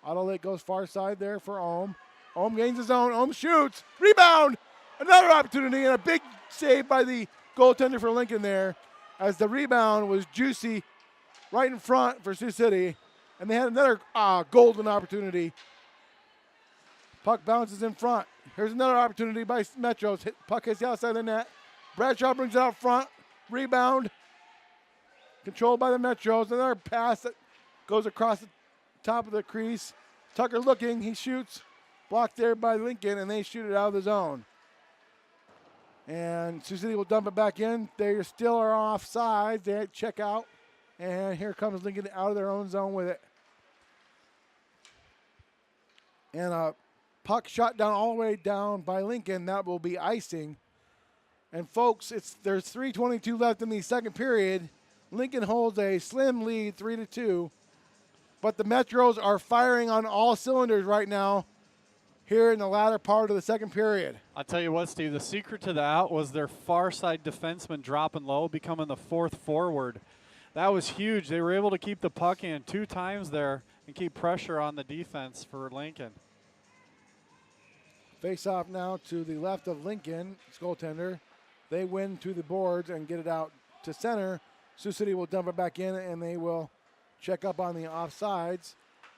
Otto Lake goes far side there for Ohm. Ohm gains his own. Ohm shoots. Rebound. Another opportunity and a big save by the goaltender for Lincoln there as the rebound was juicy right in front for Sioux City. And they had another golden opportunity. Puck bounces in front. Here's another opportunity by Metros. Puck hits the outside of the net. Bradshaw brings it out front. Rebound. Controlled by the Metros. Another pass that goes across the top of the crease. Tucker looking. He shoots. Blocked there by Lincoln, and they shoot it out of the zone. And Sioux City will dump it back in. They still are offside. They check out. And here comes Lincoln out of their own zone with it. And a puck shot down all the way down by Lincoln. That will be icing. And folks, there's 3:22 left in the second period. Lincoln holds a slim lead, 3-2. But the Metros are firing on all cylinders right now here in the latter part of the second period. I'll tell you what, Steve, the secret to that was their far side defenseman dropping low, becoming the fourth forward. That was huge. They were able to keep the puck in 2 times there and keep pressure on the defense for Lincoln. Face off now to the left of Lincoln, goaltender. They win to the boards and get it out to center. Sioux City will dump it back in, and they will check up on the offsides.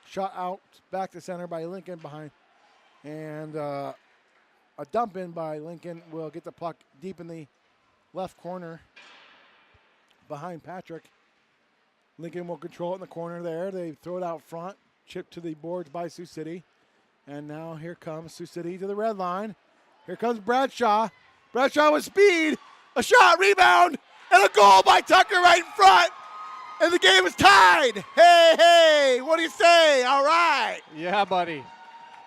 Shot out back to center by Lincoln behind. And a dump in by Lincoln will get the puck deep in the left corner behind Patrick. Lincoln will control it in the corner there. They throw it out front, chip to the boards by Sioux City. And now here comes Sioux City to the red line. Here comes Bradshaw. Bradshaw with speed. A shot, rebound, and a goal by Tucker right in front. And the game is tied. Hey, what do you say? All right. Yeah, buddy.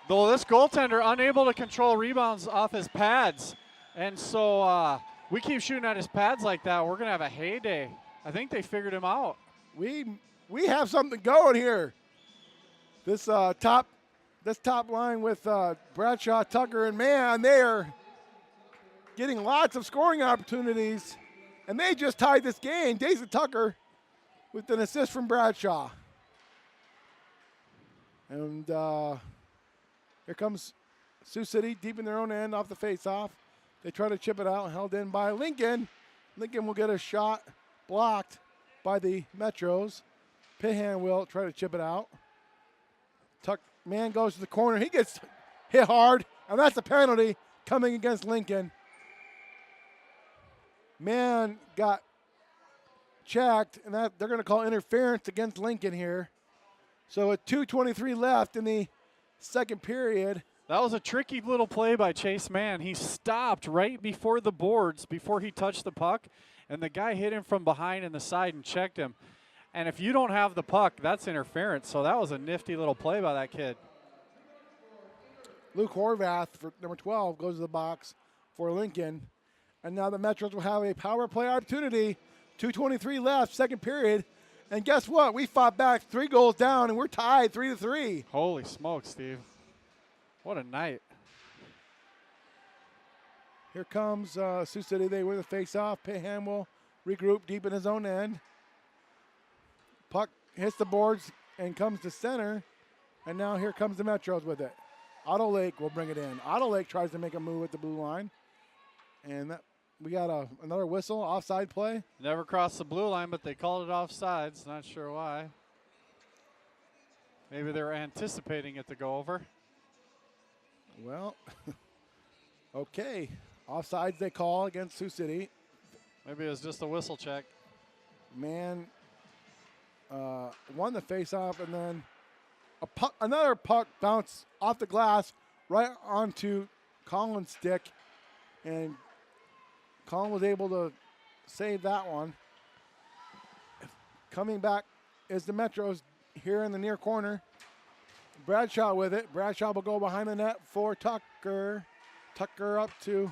Though this goaltender unable to control rebounds off his pads. And so we keep shooting at his pads like that, we're going to have a heyday. I think they figured him out. We have something going here. This top line with Bradshaw, Tucker, and Mann, they are getting lots of scoring opportunities. And they just tied this game. Jason Tucker with an assist from Bradshaw. And here comes Sioux City deep in their own end off the faceoff. They try to chip it out, held in by Lincoln. Lincoln will get a shot blocked by the Metros. Pihan will try to chip it out. Man goes to the corner. He gets hit hard, and that's a penalty coming against Lincoln. Man got checked, and that they're going to call interference against Lincoln here. So with 2:23 left in the second period. That was a tricky little play by Chase Mann. He stopped right before the boards before he touched the puck, and the guy hit him from behind in the side and checked him. And if you don't have the puck, that's interference. So that was a nifty little play by that kid. Luke Horvath for number 12 goes to the box for Lincoln. And now the Metros will have a power play opportunity. 2:23 left, second period. And guess what? We fought back 3 goals down, and we're tied 3-3. Holy smokes, Steve. What a night. Here comes Sioux City. They win the face-off. Pahan will regroup deep in his own end. Puck hits the boards and comes to center. And now here comes the Metros with it. Otto Lake will bring it in. Otto Lake tries to make a move at the blue line. And that, we got another whistle, offside play. Never crossed the blue line, but they called it offsides. Not sure why. Maybe they were anticipating it to go over. Well, okay. Offsides they call against Sioux City. Maybe it was just a whistle check. Man won the face-off, and then another puck bounced off the glass right onto Colin's stick, and Colin was able to save that one. Coming back is the Metros here in the near corner. Bradshaw with it. Bradshaw will go behind the net for Tucker. Tucker up to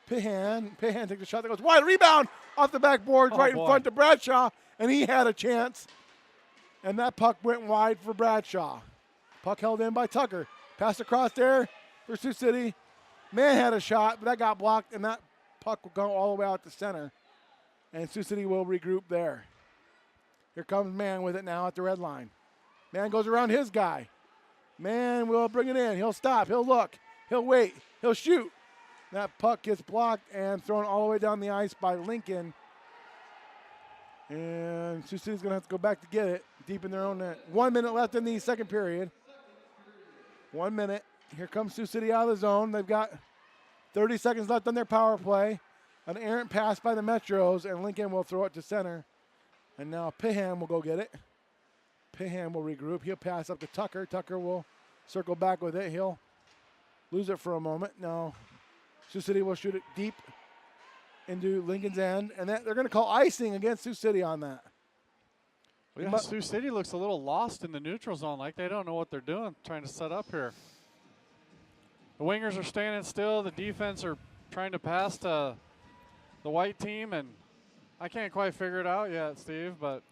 Pahan. Pahan takes a shot that goes wide. Rebound off the backboard right in front to Bradshaw, and he had a chance. And that puck went wide for Bradshaw. Puck held in by Tucker. Passed across there for Sioux City. Man had a shot, but that got blocked, and that puck will go all the way out to center. And Sioux City will regroup there. Here comes Man with it now at the red line. Man goes around his guy. Man will bring it in. He'll stop. He'll look. He'll wait. He'll shoot. That puck gets blocked and thrown all the way down the ice by Lincoln. And Sioux City's going to have to go back to get it deep in their own net. 1 minute left in the second period. 1 minute. Here comes Sioux City out of the zone. They've got 30 seconds left on their power play. An errant pass by the Metros, and Lincoln will throw it to center. And now Pahan will go get it. Pahan will regroup. He'll pass up to Tucker. Tucker will circle back with it. He'll lose it for a moment. Now Sioux City will shoot it deep into Lincoln's end, and they're going to call icing against Sioux City on that. Yeah, Sioux City looks a little lost in the neutral zone, like they don't know what they're doing, trying to set up here. The wingers are standing still. The defense are trying to pass to the white team, and I can't quite figure it out yet, Steve, but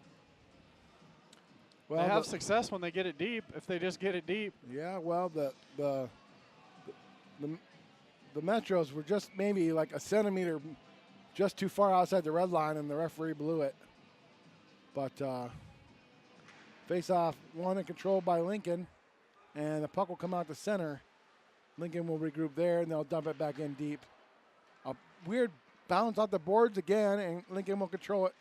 they have success when they get it deep, if they just get it deep. Yeah, well, the Metros were just maybe like a centimeter just too far outside the red line, and the referee blew it. But face-off won and controlled by Lincoln, and the puck will come out to center. Lincoln will regroup there, and they'll dump it back in deep. A weird bounce off the boards again, and Lincoln will control it.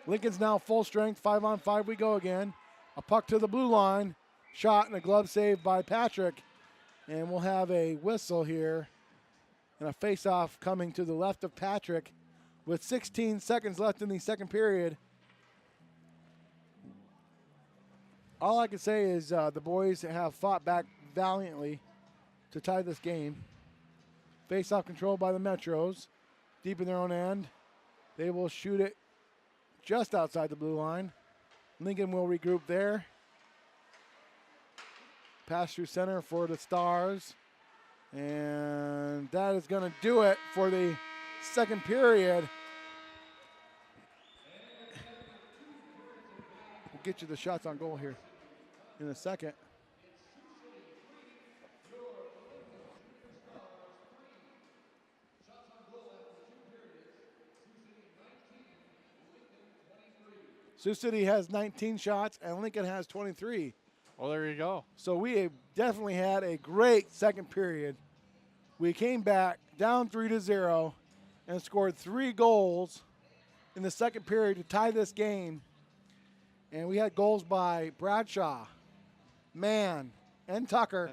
Lincoln's now full strength, 5-on-5 we go again. A puck to the blue line, shot and a glove save by Patrick. And we'll have a whistle here and a face-off coming to the left of Patrick with 16 seconds left in the second period. All I can say is the boys have fought back valiantly to tie this game. Face-off controlled by the Metros. Deep in their own end. They will shoot it just outside the blue line. Lincoln will regroup there. Pass through center for the Stars. And that is going to do it for the second period. We'll get you the shots on goal here in a second. Sioux City has 19 shots and Lincoln has 23. Well, there you go. So we have definitely had a great second period. We came back down 3-0 and scored 3 goals in the second period to tie this game. And we had goals by Bradshaw, Mann, and Tucker.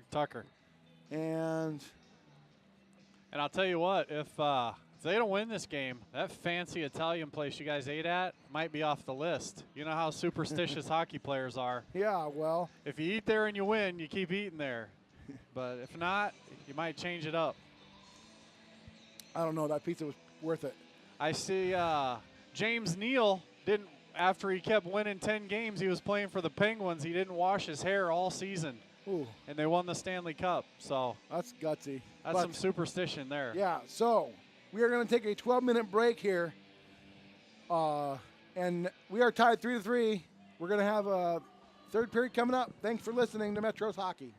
And I'll tell you what, if they don't win this game, that fancy Italian place you guys ate at might be off the list. You know how superstitious hockey players are. Yeah, well. If you eat there and you win, you keep eating there. But if not, you might change it up. I don't know. That pizza was worth it. I see James Neal didn't, after he kept winning 10 games, he was playing for the Penguins. He didn't wash his hair all season. Ooh. And they won the Stanley Cup. So that's gutsy. That's some superstition there. Yeah, so we are going to take a 12-minute break here. And we are tied 3-3. We're going to have a third period coming up. Thanks for listening to Metros Hockey.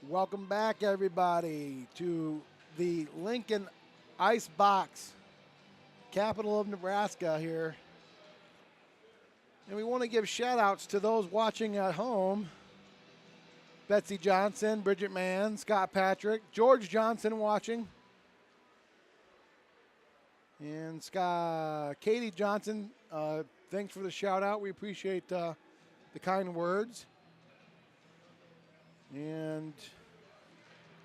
Welcome back, everybody, to the Lincoln Ice Box, capital of Nebraska here. And we want to give shout-outs to those watching at home. Betsy Johnson, Bridget Mann, Scott Patrick, George Johnson watching. And Katie Johnson, thanks for the shout-out. We appreciate the kind words. And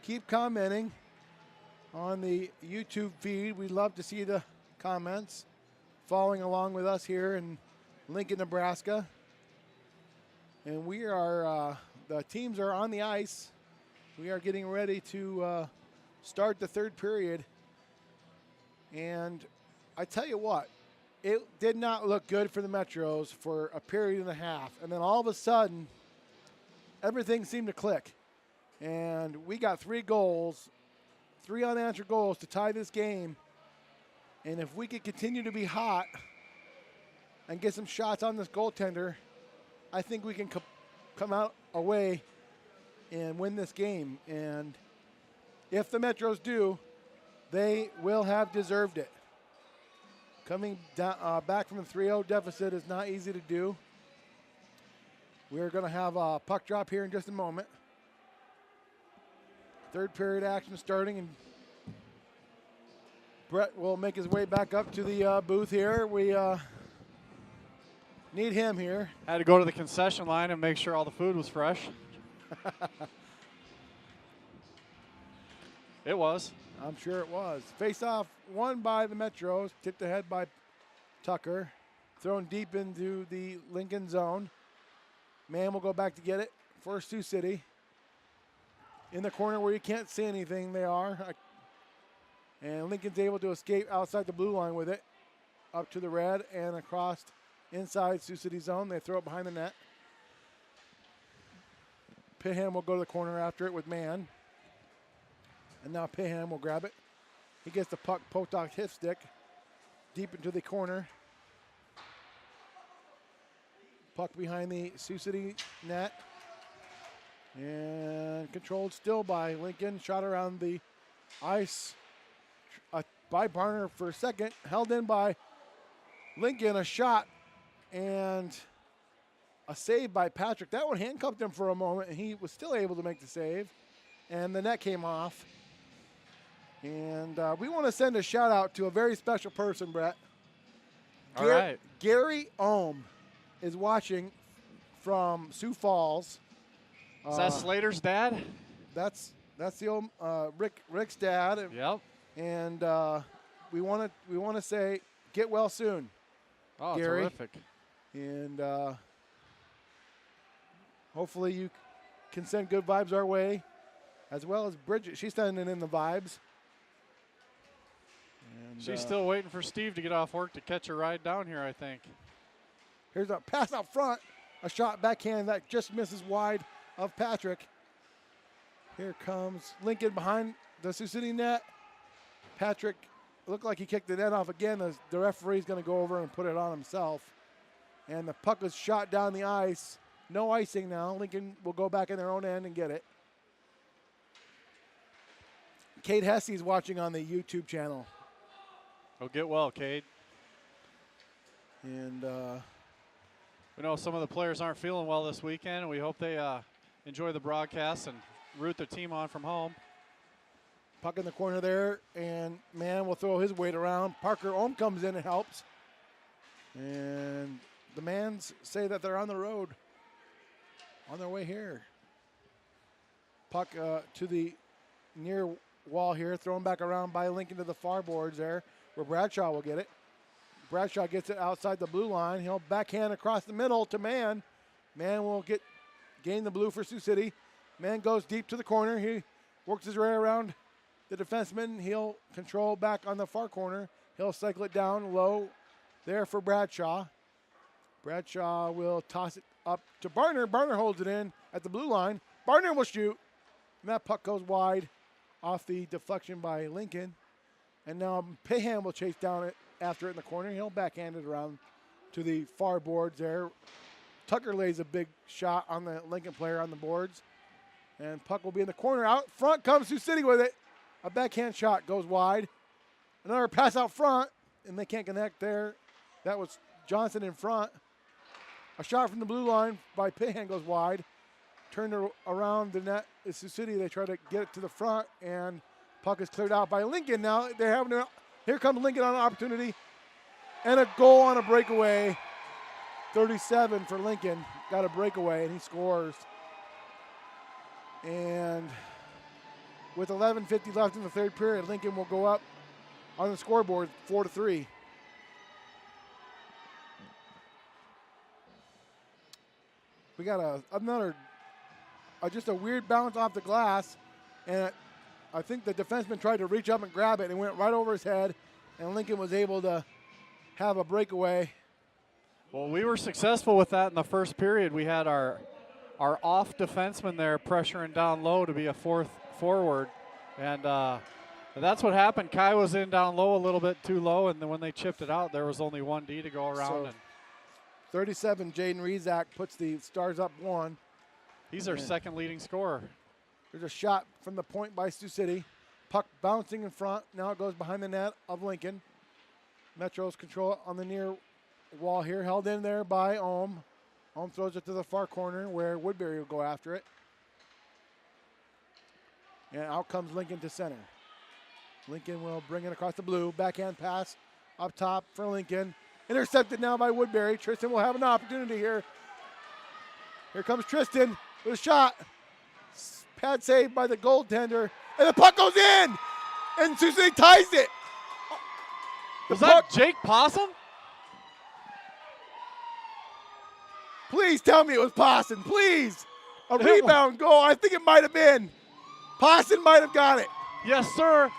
keep commenting on the YouTube feed. We'd love to see the comments following along with us here in Lincoln, Nebraska. And we are, the teams are on the ice. We are getting ready to start the third period. And I tell you what, it did not look good for the Metros for a period and a half. And then all of a sudden, everything seemed to click. And we got 3 goals, 3 unanswered goals to tie this game. And if we could continue to be hot and get some shots on this goaltender, I think we can come out away and win this game. And if the Metros do, they will have deserved it. Coming down, back from a 3-0 deficit is not easy to do. We're going to have a puck drop here in just a moment. Third period action starting, and Brett will make his way back up to the booth here. We need him here. Had to go to the concession line and make sure all the food was fresh. It was. I'm sure it was. Face-off won by the Metros, tipped ahead by Tucker, thrown deep into the Lincoln zone. Man will go back to get it for Sioux City. In the corner where you can't see anything, they are. And Lincoln's able to escape outside the blue line with it, up to the red and across inside Sioux City zone. They throw it behind the net. Piham will go to the corner after it with man. And now Piham will grab it. He gets the puck poked off hip stick deep into the corner. Puck behind the Sioux City net. And controlled still by Lincoln. Shot around the ice by Barner for a second. Held in by Lincoln. A shot and a save by Patrick. That one handcuffed him for a moment, and he was still able to make the save. And the net came off. And we want to send a shout out to a very special person, Brett. All right. Gary Ohm is watching from Sioux Falls. Is that Slater's dad? That's the old Rick's dad. Yep. And we want to say get well soon. Oh, Gary. terrific. And hopefully you can send good vibes our way, as well as Bridget. She's sending in the vibes. And, she's still waiting for Steve to get off work to catch a ride down here, I think. Here's a pass out front. A shot backhand that just misses wide of Patrick. Here comes Lincoln behind the Sioux City net. Patrick looked like he kicked the net off again. The referee's going to go over and put it on himself. And the puck was shot down the ice. No icing now. Lincoln will go back in their own end and get it. Kate Hesse's watching on the YouTube channel. Oh, get well, Cade. And we know some of the players aren't feeling well this weekend, and we hope they enjoy the broadcast and root their team on from home. puck in the corner there, and man will throw his weight around. Parker Ohm comes in and helps. And the Mans say that they're on the road, on their way here. Puck to the near wall here, thrown back around by Lincoln to the far boards there, where Bradshaw will get it. Bradshaw gets it outside the blue line. He'll backhand across the middle to Man. Man will gain the blue for Sioux City. Man goes deep to the corner. He works his way around the defenseman. He'll control back on the far corner. He'll cycle it down low there for Bradshaw. Bradshaw will toss it up to Barner. Barner holds it in at the blue line. Barner will shoot. And that puck goes wide off the deflection by Lincoln. And now Payham will chase down it after it in the corner. He'll backhand it around to the far boards there. Tucker lays a big shot on the Lincoln player on the boards. And puck will be in the corner. Out front comes Sioux City with it. A backhand shot goes wide. Another pass out front, and they can't connect there. That was Johnson in front. A shot from the blue line by Pahan goes wide. Turned around the net is Sioux City. They try to get it to the front, and puck is cleared out by Lincoln. Now they're having here comes Lincoln on an opportunity. And a goal on a breakaway. 37 for Lincoln. Got a breakaway, and he scores. And with 11:50 left in the third period, Lincoln will go up on the scoreboard 4-3. We got another just a weird bounce off the glass, and I think the defenseman tried to reach up and grab it, and it went right over his head, and Lincoln was able to have a breakaway. Well, we were successful with that in the first period. We had our off defenseman there pressuring down low to be a fourth forward, and that's what happened. Kai was in down low a little bit too low, and then when they chipped it out, there was only one D to go around. So, and 37, Jaden Rezak puts the Stars up 1. he's our second leading scorer. There's a shot from the point by Sioux City. Puck bouncing in front. Now it goes behind the net of Lincoln. Metros control it on the near wall here. Held in there by Ohm. Ohm throws it to the far corner where Woodbury will go after it. And out comes Lincoln to center. Lincoln will bring it across the blue. Backhand pass up top for Lincoln. Intercepted now by Woodbury. Tristan will have an opportunity here. Here comes Tristan with a shot. Pad saved by the goaltender. And the puck goes in! And Sioux City ties it! Was that Jake Possum? Please tell me it was Posson, please. A rebound goal, I think it might have been. Posson might have got it. Yes, sir.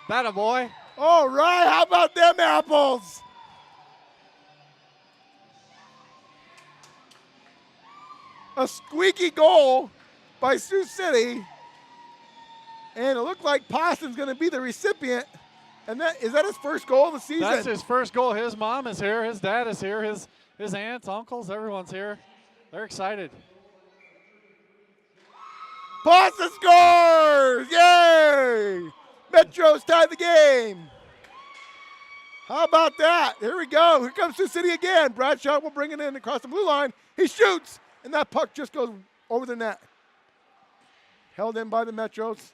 That a boy. All right, how about them apples? A squeaky goal by Sioux City. And it looked like Posson's going to be the recipient. And is that his first goal of the season? That's his first goal. His mom is here. His dad is here. His aunts, uncles, everyone's here. They're excited. Posson scores! Yay! Metros tied the game. How about that? Here we go. Here comes Sioux City again. Bradshaw will bring it in across the blue line. He shoots, and that puck just goes over the net. Held in by the Metros.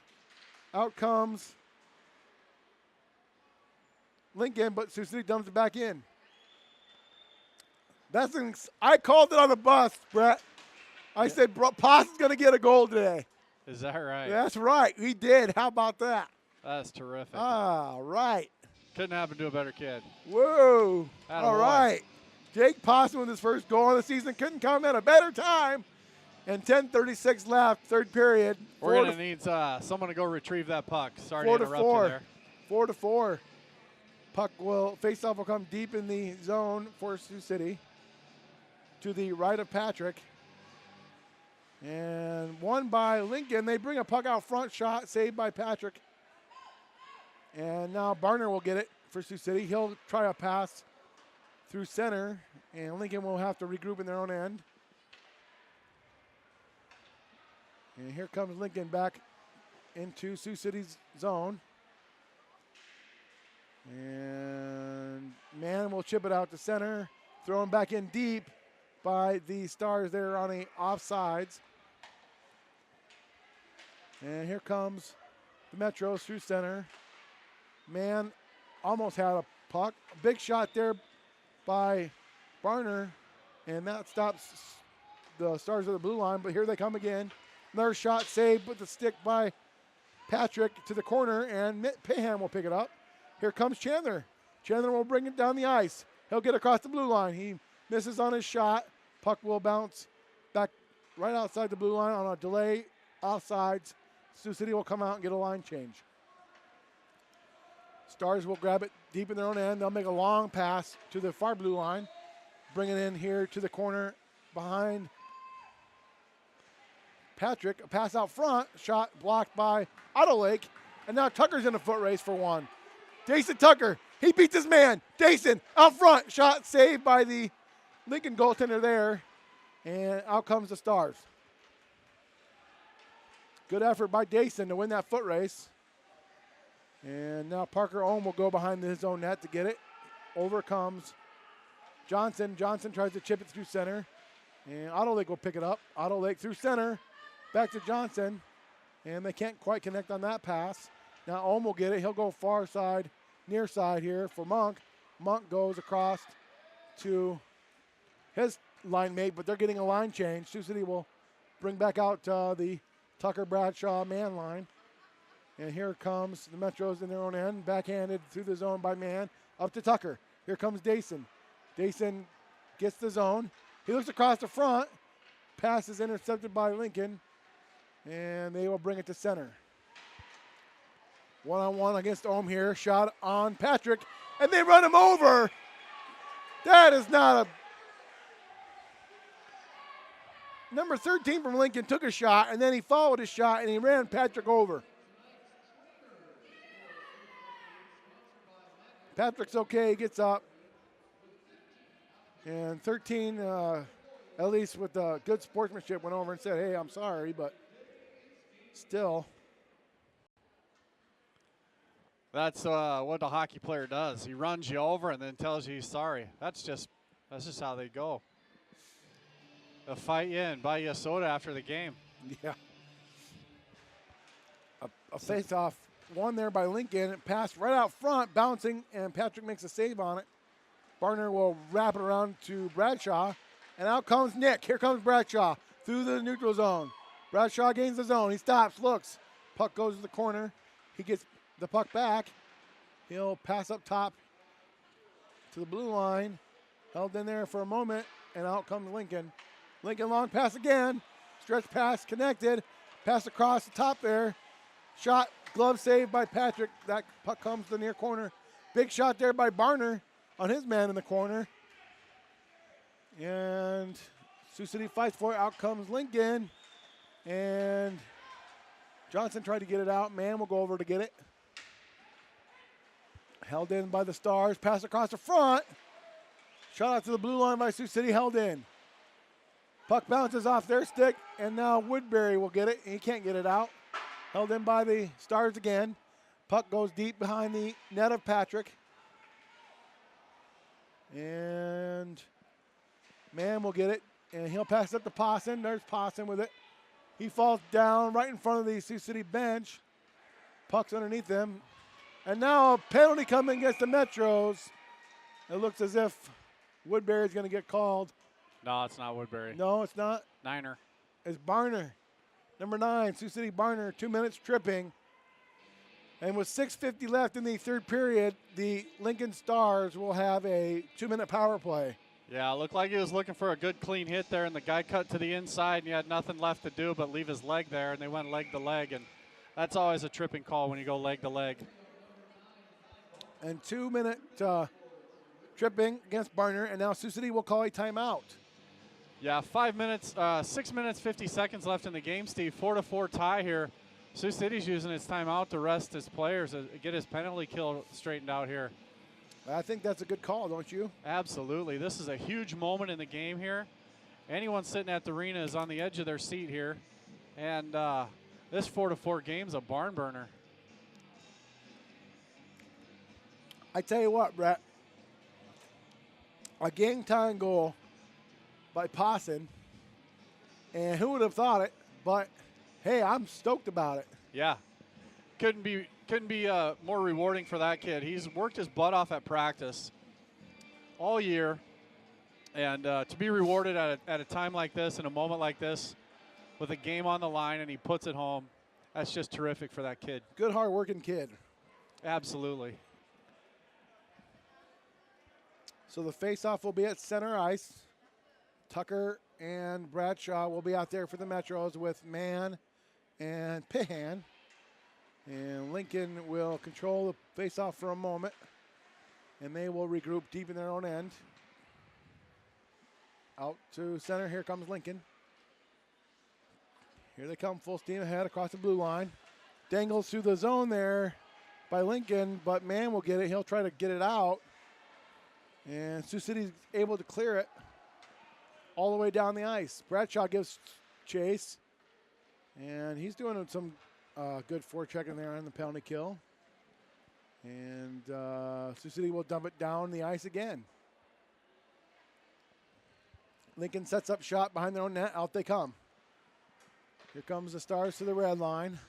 Out comes Lincoln, but Sioux City dumps it back in. I called it on the bus, Brett. I said, Posson's going to get a goal today. Is that right? That's right. He did. How about that? That's terrific. All right. Couldn't happen to a better kid. Whoa. Attaboy. All right. Jake Posson with his first goal of the season. Couldn't come at a better time. And 10:36 left, third period. We're going to need someone to go retrieve that puck. Sorry to interrupt you there. 4-4. Puck face-off will come deep in the zone for Sioux City. To the right of Patrick. And won by Lincoln. They bring a puck out front, shot saved by Patrick. And now Barner will get it for Sioux City. He'll try a pass through center, and Lincoln will have to regroup in their own end. And here comes Lincoln back into Sioux City's zone. And Mann will chip it out to center, thrown back in deep by the Stars there on the offsides. And here comes the Metros through center. Mann almost had a puck. A big shot there by Barner, and that stops the Stars at the blue line, but here they come again. Another shot saved with the stick by Patrick to the corner, and Pahan will pick it up. Here comes Chandler. Chandler will bring it down the ice. He'll get across the blue line. He misses on his shot. Puck will bounce back right outside the blue line on a delay offsides. Sioux City will come out and get a line change. Stars will grab it deep in their own end. They'll make a long pass to the far blue line. Bring it in here to the corner behind Patrick. A pass out front. Shot blocked by Otto Lake. And now Tucker's in a foot race for one. Jason Tucker. He beats his man. Jason out front. Shot saved by the Lincoln goaltender there. And out comes the Stars. Good effort by Dason to win that foot race. And now Parker Ohm will go behind his own net to get it. Over comes Johnson. Johnson tries to chip it through center. And Otto Lake will pick it up. Otto Lake through center. Back to Johnson. And they can't quite connect on that pass. Now Ohm will get it. He'll go far side, near side here for Monk. Monk goes across to his line mate, but they're getting a line change. Sioux City will bring back out the Tucker Bradshaw man line. And here comes the Metros in their own end. Backhanded through the zone by Man. Up to Tucker. Here comes Dason. Dason gets the zone. He looks across the front. Pass is intercepted by Lincoln. And they will bring it to center. One-on-one against Ohm here. Shot on Patrick. And they run him over. That is not a... Number 13 from Lincoln took a shot, and then he followed his shot, and he ran Patrick over. Patrick's okay. He gets up. And 13, at least with good sportsmanship, went over and said, hey, I'm sorry, but still. That's what a hockey player does. He runs you over and then tells you he's sorry. That's just how they go. They'll fight you and buy you a soda after the game. Yeah. A face-off won there by Lincoln. It passed right out front, bouncing, and Patrick makes a save on it. Barner will wrap it around to Bradshaw, and out comes Nick. Here comes Bradshaw through the neutral zone. Bradshaw gains the zone. He stops, looks. Puck goes to the corner. He gets the puck back. He'll pass up top to the blue line. Held in there for a moment, and out comes Lincoln. Lincoln long pass again. Stretch pass connected. Pass across the top there. Shot, glove saved by Patrick. That puck comes to the near corner. Big shot there by Barner on his man in the corner. And Sioux City fights for it. Out comes Lincoln. And Johnson tried to get it out. Man will go over to get it. Held in by the Stars. Pass across the front. Shot out to the blue line by Sioux City. Held in. Puck bounces off their stick, and now Woodbury will get it. He can't get it out. Held in by the Stars again. Puck goes deep behind the net of Patrick. And Man will get it, and he'll pass it up to Pawson. There's Pawson with it. He falls down right in front of the Sioux City bench. Puck's underneath them. And now a penalty coming against the Metros. It looks as if Woodbury's going to get called. No, it's not Woodbury. No, it's not. Niner. It's Barner. Number 9, Sioux City Barner, 2 minutes tripping. And with 6:50 left in the third period, the Lincoln Stars will have a 2-minute power play. Yeah, it looked like he was looking for a good clean hit there, and the guy cut to the inside, and he had nothing left to do but leave his leg there, and they went leg to leg, and that's always a tripping call when you go leg to leg. And 2-minute tripping against Barner, and now Sioux City will call a timeout. Yeah, 5 minutes, 6 minutes, 50 seconds left in the game, Steve. 4-4 tie here. Sioux City's using its timeout to rest his players, get his penalty kill straightened out here. I think that's a good call, don't you? Absolutely. This is a huge moment in the game here. Anyone sitting at the arena is on the edge of their seat here. And this 4-4 game's a barn burner. I tell you what, Brett. A game time goal by Pawson, and who would have thought it? But hey, I'm stoked about it. Yeah, couldn't be more rewarding for that kid. He's worked his butt off at practice all year, and to be rewarded at a time like this, in a moment like this, with a game on the line, and he puts it home. That's just terrific for that kid. Good, hard-working kid. Absolutely. So the face-off will be at center ice. Tucker and Bradshaw will be out there for the Metros with Mann and Pihan. And Lincoln will control the face-off for a moment. And they will regroup deep in their own end. Out to center. Here comes Lincoln. Here they come full steam ahead across the blue line. Dangles through the zone there by Lincoln, but Mann will get it. He'll try to get it out. And Sioux City's able to clear it all the way down the ice. Bradshaw gives chase. And he's doing some good forechecking there on the penalty kill. And Sioux City will dump it down the ice again. Lincoln sets up shot behind their own net. Out they come. Here comes the Stars to the red line.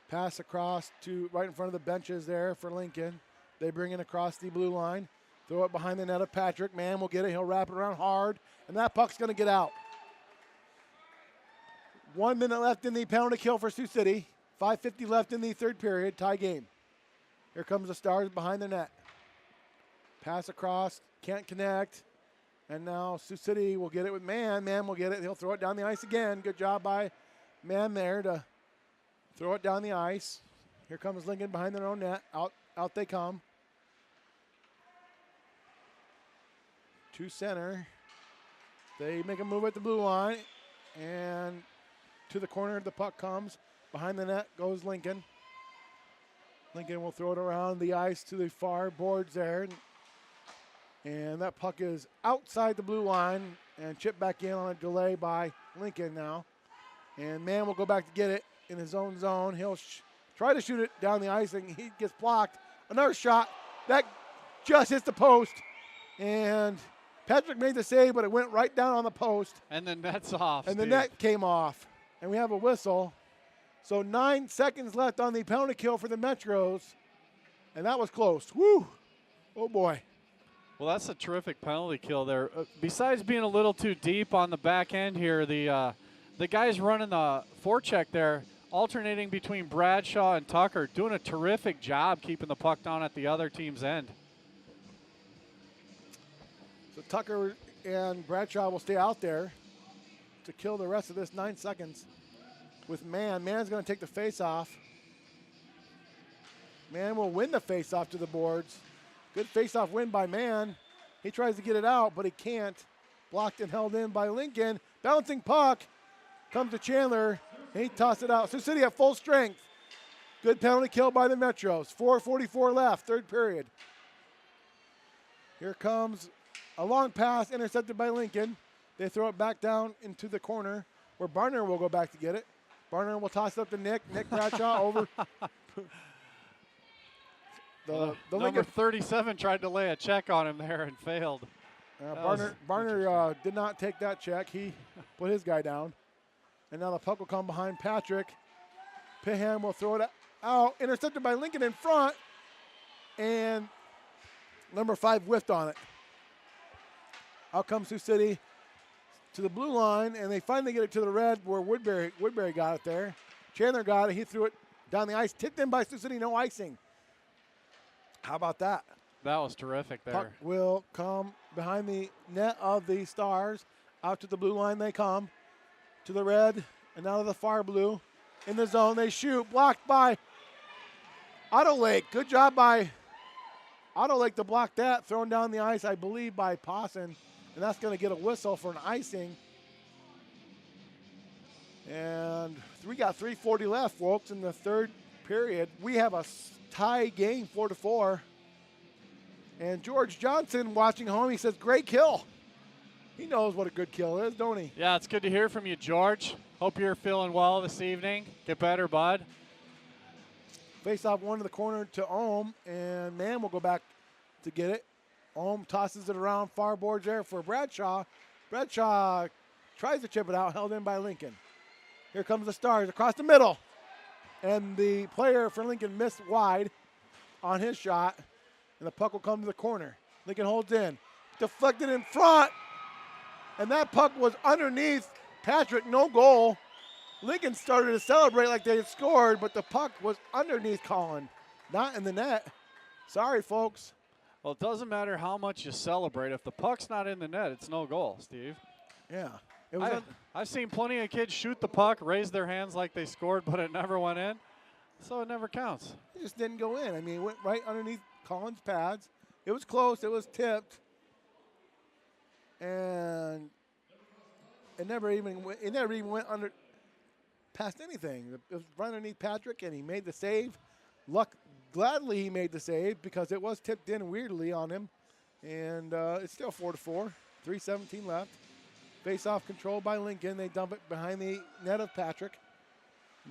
Pass across to right in front of the benches there for Lincoln. They bring it across the blue line. Throw it behind the net of Patrick. Mann will get it. He'll wrap it around hard. And that puck's going to get out. 1 minute left in the penalty kill for Sioux City. 5:50 left in the third period. Tie game. Here comes the Stars behind the net. Pass across. Can't connect. And now Sioux City will get it with Mann. Mann will get it. He'll throw it down the ice again. Good job by Mann there to throw it down the ice. Here comes Lincoln behind their own net. Out they come. To center. They make a move at the blue line. And to the corner the puck comes. Behind the net goes Lincoln. Lincoln will throw it around the ice to the far boards there. And that puck is outside the blue line and chipped back in on a delay by Lincoln now. And Mann will go back to get it in his own zone. He'll try to shoot it down the ice, and he gets blocked. Another shot. That just hits the post. And Patrick made the save, but it went right down on the post. And the net's off, And Steve. the net came off. And we have a whistle. So 9 seconds left on the penalty kill for the Metros. And that was close. Woo! Oh, boy. Well, that's a terrific penalty kill there. Besides being a little too deep on the back end here, the guys running the forecheck there, alternating between Bradshaw and Tucker, doing a terrific job keeping the puck down at the other team's end. So Tucker and Bradshaw will stay out there to kill the rest of this 9 seconds with Mann. Mann's going to take the face-off. Mann will win the face-off to the boards. Good face-off win by Mann. He tries to get it out, but he can't. Blocked and held in by Lincoln. Bouncing puck comes to Chandler, and he tossed it out. Sioux City at full strength. Good penalty kill by the Metros. 4:44 left, third period. Here comes a long pass intercepted by Lincoln. They throw it back down into the corner where Barner will go back to get it. Barner will toss it up to Nick. Nick Bradshaw over. The Number Lincoln 37 tried to lay a check on him there and failed. Barner did not take that check. He put his guy down. And now the puck will come behind Patrick. Piham will throw it out. Intercepted by Lincoln in front. And number 5 whiffed on it. Out comes Sioux City to the blue line, and they finally get it to the red where Woodbury got it there. Chandler got it. He threw it down the ice. Tipped in by Sioux City. No icing. How about that? That was terrific there. Puck will come behind the net of the Stars. Out to the blue line they come. To the red and now to the far blue. In the zone they shoot. Blocked by Otto Lake. Good job by Otto Lake to block that. Thrown down the ice, I believe, by Posson. And that's going to get a whistle for an icing. And we got 3:40 left, folks, in the third period. We have a tie game, 4-4. And George Johnson watching home, he says, great kill. He knows what a good kill is, don't he? Yeah, it's good to hear from you, George. Hope you're feeling well this evening. Get better, bud. Face off one to the corner to Ohm, and Mann will go back to get it. Ohm tosses it around far boards there for Bradshaw. Bradshaw tries to chip it out, held in by Lincoln. Here comes the Stars across the middle. And the player for Lincoln missed wide on his shot. And the puck will come to the corner. Lincoln holds in. Deflected in front. And that puck was underneath Patrick, no goal. Lincoln started to celebrate like they had scored, but the puck was underneath Colin, not in the net. Sorry, folks. Well, it doesn't matter how much you celebrate. If the puck's not in the net, it's no goal, Steve. Yeah. It was I've seen plenty of kids shoot the puck, raise their hands like they scored, but it never went in. So it never counts. It just didn't go in. I mean, it went right underneath Colin's pads. It was close. It was tipped. And it never even went under past anything. It was right underneath Patrick, and he made the save. Gladly he made the save because it was tipped in weirdly on him. And it's still 4-4. 3:17 left. Face-off controlled by Lincoln. They dump it behind the net of Patrick.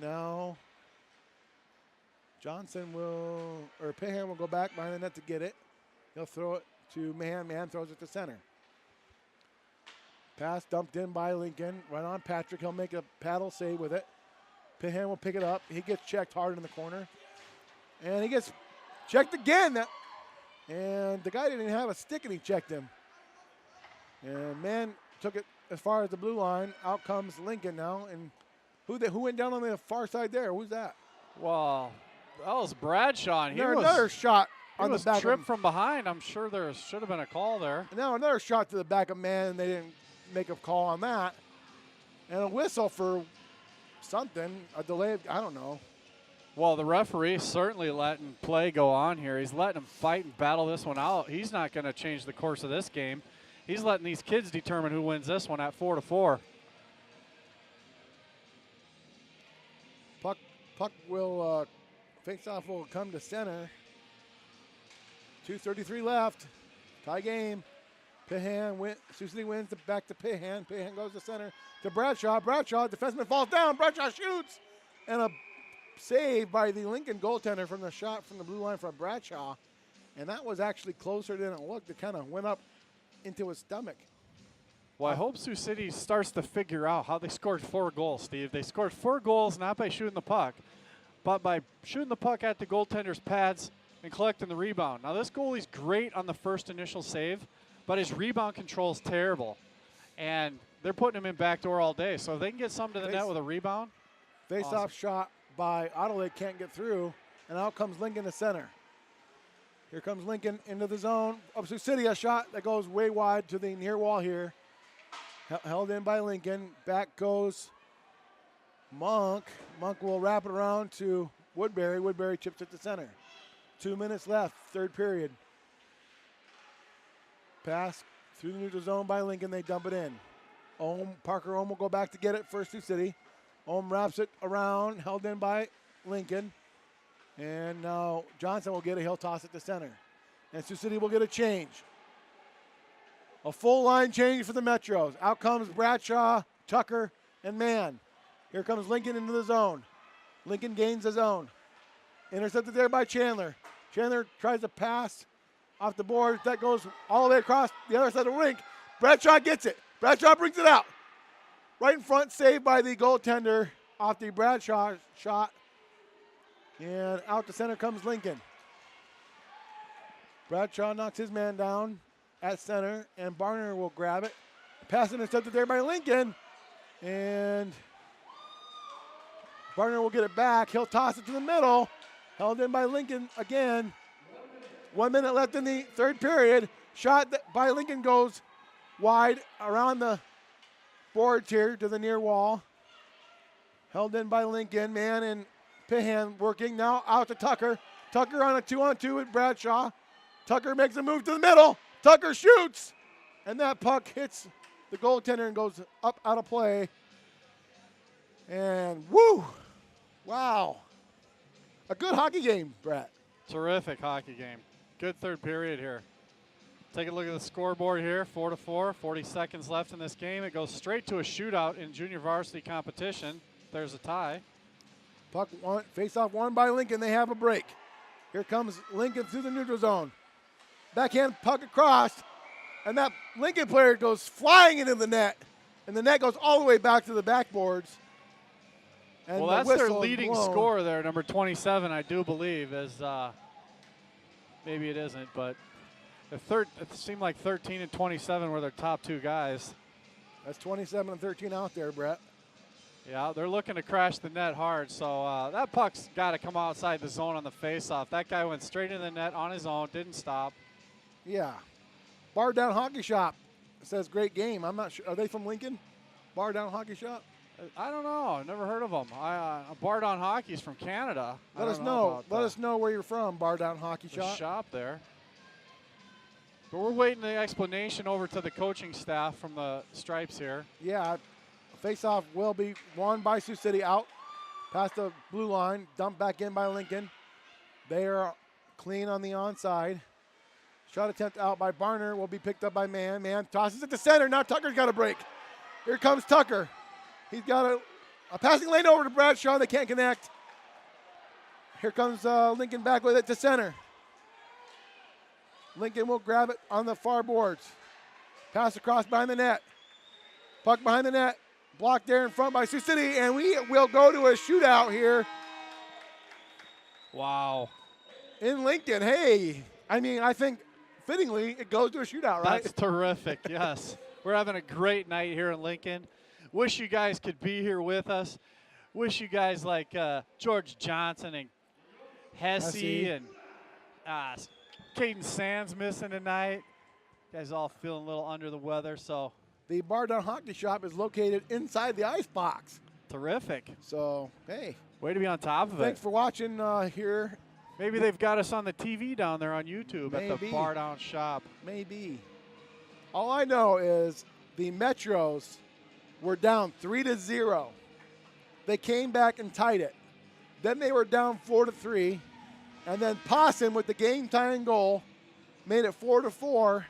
Now Johnson Pahan will go back behind the net to get it. He'll throw it to Mahan. Mahan throws it to center. Pass dumped in by Lincoln. Right on Patrick. He'll make a paddle save with it. Pahan will pick it up. He gets checked hard in the corner. And he gets checked again. And the guy didn't have a stick and he checked him. And man took it as far as the blue line. Out comes Lincoln now. And who went down on the far side there? Who's that? Well, that was Bradshaw. And another shot on the back. Tripped from behind. I'm sure there should have been a call there. Now another shot to the back of man, and they didn't make a call on that. And a whistle for something, a delay, I don't know. Well, the referee certainly letting play go on here. He's letting them fight and battle this one out. He's not going to change the course of this game. He's letting these kids determine who wins this one at 4-4. Puck will face-off will come to center. 2:33 left. Tie game. Sioux City wins back to Pahan. Pahan goes to center to Bradshaw. Bradshaw, defenseman falls down. Bradshaw shoots. And a save by the Lincoln goaltender from the shot from the blue line from Bradshaw. And that was actually closer than it looked. It kind of went up into his stomach. Well, I hope Sioux City starts to figure out how they scored 4 goals, Steve. They scored 4 goals not by shooting the puck, but by shooting the puck at the goaltender's pads and collecting the rebound. Now, this goalie's great on the first initial save, but his rebound control is terrible. And they're putting him in backdoor all day. So if they can get something to the net with a rebound. Face-off shot by Ottaway, can't get through, and out comes Lincoln to center. Here comes Lincoln into the zone. Up Sioux City, a shot that goes way wide to the near wall here. Held in by Lincoln. Back goes Monk. Monk will wrap it around to Woodbury. Woodbury chips it to center. 2 minutes left, third period. Pass through the neutral zone by Lincoln. They dump it in. Parker Ohm will go back to get it for Sioux City. Ohm wraps it around, held in by Lincoln. And now Johnson will get it. He'll toss it to center. And Sioux City will get a change. A full line change for the Metros. Out comes Bradshaw, Tucker, and Mann. Here comes Lincoln into the zone. Lincoln gains the zone. Intercepted there by Chandler. Chandler tries to pass off the board. That goes all the way across the other side of the rink. Bradshaw gets it. Bradshaw brings it out. Right in front, saved by the goaltender off the Bradshaw shot. And out to center comes Lincoln. Bradshaw knocks his man down at center, and Barner will grab it. Pass intercepted there by Lincoln. And Barner will get it back. He'll toss it to the middle. Held in by Lincoln again. 1 minute left in the third period. Shot by Lincoln goes wide around the boards here to the near wall. Held in by Lincoln. Man and Pahan working now out to Tucker. Tucker on a 2-on-2 with Bradshaw. Tucker makes a move to the middle. Tucker shoots. And that puck hits the goaltender and goes up out of play. And woo! Wow. A good hockey game, Brett. Terrific hockey game. Good third period here. Take a look at the scoreboard here, 4-4, 40 seconds left in this game. It goes straight to a shootout in junior varsity competition. There's a tie. Puck face-off won by Lincoln. They have a break. Here comes Lincoln through the neutral zone. Backhand puck across, and that Lincoln player goes flying into the net, and the net goes all the way back to the backboards. And well, that's their leading scorer there, number 27, I do believe, is maybe it isn't, but it seemed like 13 and 27 were their top 2 guys. That's 27 and 13 out there, Brett. Yeah, they're looking to crash the net hard, so that puck's got to come outside the zone on the faceoff. That guy went straight in the net on his own, didn't stop. Yeah. Bar Down Hockey Shop says great game. I'm not sure. Are they from Lincoln? Bar Down Hockey Shop? I don't know. I've never heard of them. Bar Down Hockey's from Canada. Let us know. Let us know where you're from, Bar Down Hockey Shop. Shop there. But we're waiting the explanation over to the coaching staff from the Stripes here. Yeah. Face-off will be won by Sioux City out past the blue line. Dumped back in by Lincoln. They are clean on the onside. Shot attempt out by Barner will be picked up by Mann. Mann tosses it to center. Now Tucker's got a break. Here comes Tucker. He's got a passing lane over to Bradshaw. They can't connect. Here comes Lincoln back with it to center. Lincoln will grab it on the far boards. Pass across behind the net. Puck behind the net. Blocked there in front by Sioux City, and we will go to a shootout here. Wow. In Lincoln. Hey, I mean, I think fittingly it goes to a shootout, right? That's terrific, yes. We're having a great night here in Lincoln. Wish you guys could be here with us. Wish you guys like George Johnson and Hesse and Caden Sands missing tonight. You guys all feeling a little under the weather, so. The Bar Down Hockey Shop is located inside the ice box. Terrific. So, hey. Way to be on top of it. Thanks for watching here. Maybe they've got us on the TV down there on YouTube at the Bar Down Shop. Maybe. All I know is the Metros were down 3-0. They came back and tied it. Then they were down 4-3. And then Possum with the game-tying goal made it 4-4.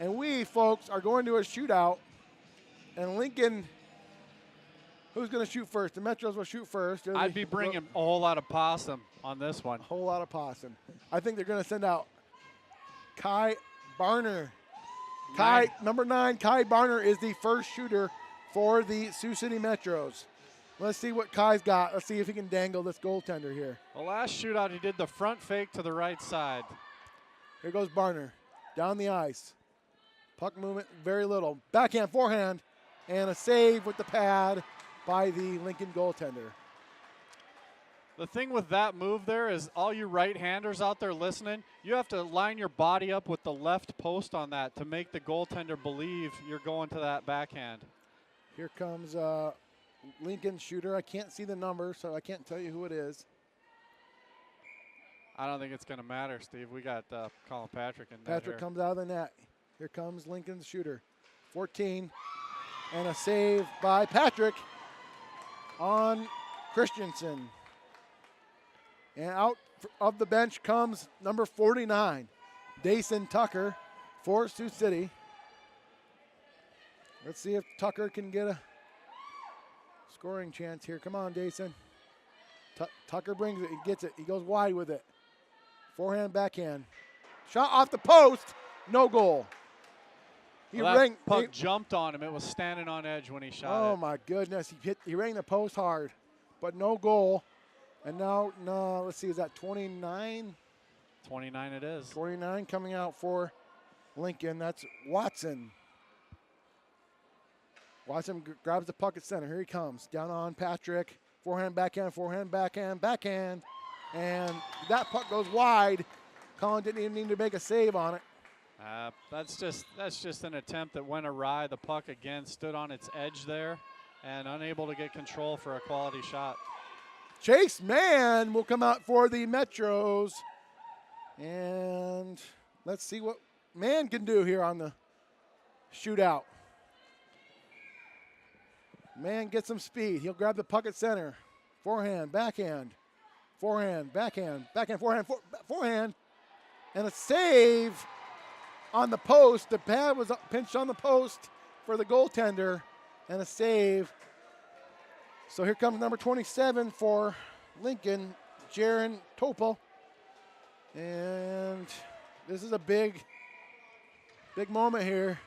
And we, folks, are going to a shootout. And Lincoln, who's going to shoot first? The Metros will shoot first. I'd be bringing a whole lot of Possum on this one. A whole lot of Possum. I think they're going to send out Kai Barner. Number 9, Kai Barner is the first shooter for the Sioux City Metros. Let's see what Kai's got. Let's see if he can dangle this goaltender here. The last shootout, he did the front fake to the right side. Here goes Barner. Down the ice. Puck movement, very little. Backhand, forehand, and a save with the pad by the Lincoln goaltender. The thing with that move there is all you right-handers out there listening, you have to line your body up with the left post on that to make the goaltender believe you're going to that backhand. Here comes Lincoln shooter. I can't see the number, so I can't tell you who it is. I don't think it's going to matter, Steve. We got Colin Patrick in there. Patrick comes out of the net. Here comes Lincoln's shooter. 14, and a save by Patrick on Christensen. And out of the bench comes number 49, Dason Tucker for Sioux City. Let's see if Tucker can get a scoring chance here. Come on, Dason. Tucker brings it. He gets it. He goes wide with it. Forehand, backhand. Shot off the post. No goal. That puck jumped on him. It was standing on edge when he shot it. Oh, my goodness. He rang the post hard, but no goal. And now, let's see, is that 29? 29 it is. 29 coming out for Lincoln. That's Watson. Watson grabs the puck at center. Here he comes. Down on Patrick. Forehand, backhand, forehand, backhand, backhand. And that puck goes wide. Colin didn't even need to make a save on it. That's just an attempt that went awry. The puck again stood on its edge there and unable to get control for a quality shot. Chase Mann will come out for the Metros. And let's see what Mann can do here on the shootout. Mann gets some speed. He'll grab the puck at center. Forehand, backhand, forehand, backhand, backhand, forehand, forehand. And a save on the post. The pad was pinched on the post for the goaltender. And a save. So here comes number 27 for Lincoln, Jaron Topel. And this is a big moment here.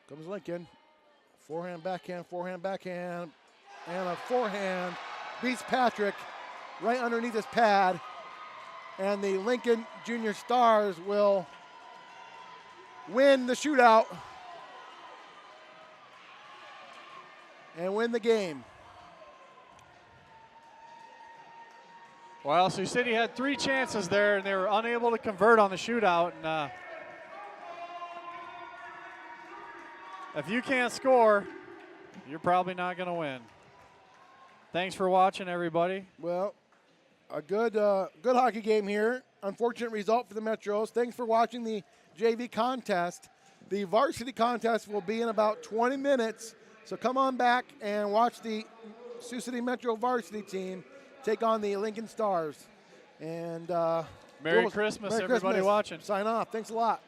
Comes Lincoln. Forehand, backhand, and a forehand beats Patrick right underneath his pad. And the Lincoln Junior Stars will win the shootout and win the game. Well, Sioux City had 3 chances there, and they were unable to convert on the shootout. And if you can't score, you're probably not going to win. Thanks for watching, everybody. Well, a good hockey game here. Unfortunate result for the Metros. Thanks for watching the JV contest. The varsity contest will be in about 20 minutes. So come on back and watch the Sioux City Metro varsity team take on the Lincoln Stars. And Merry Christmas, everybody watching. Sign off. Thanks a lot.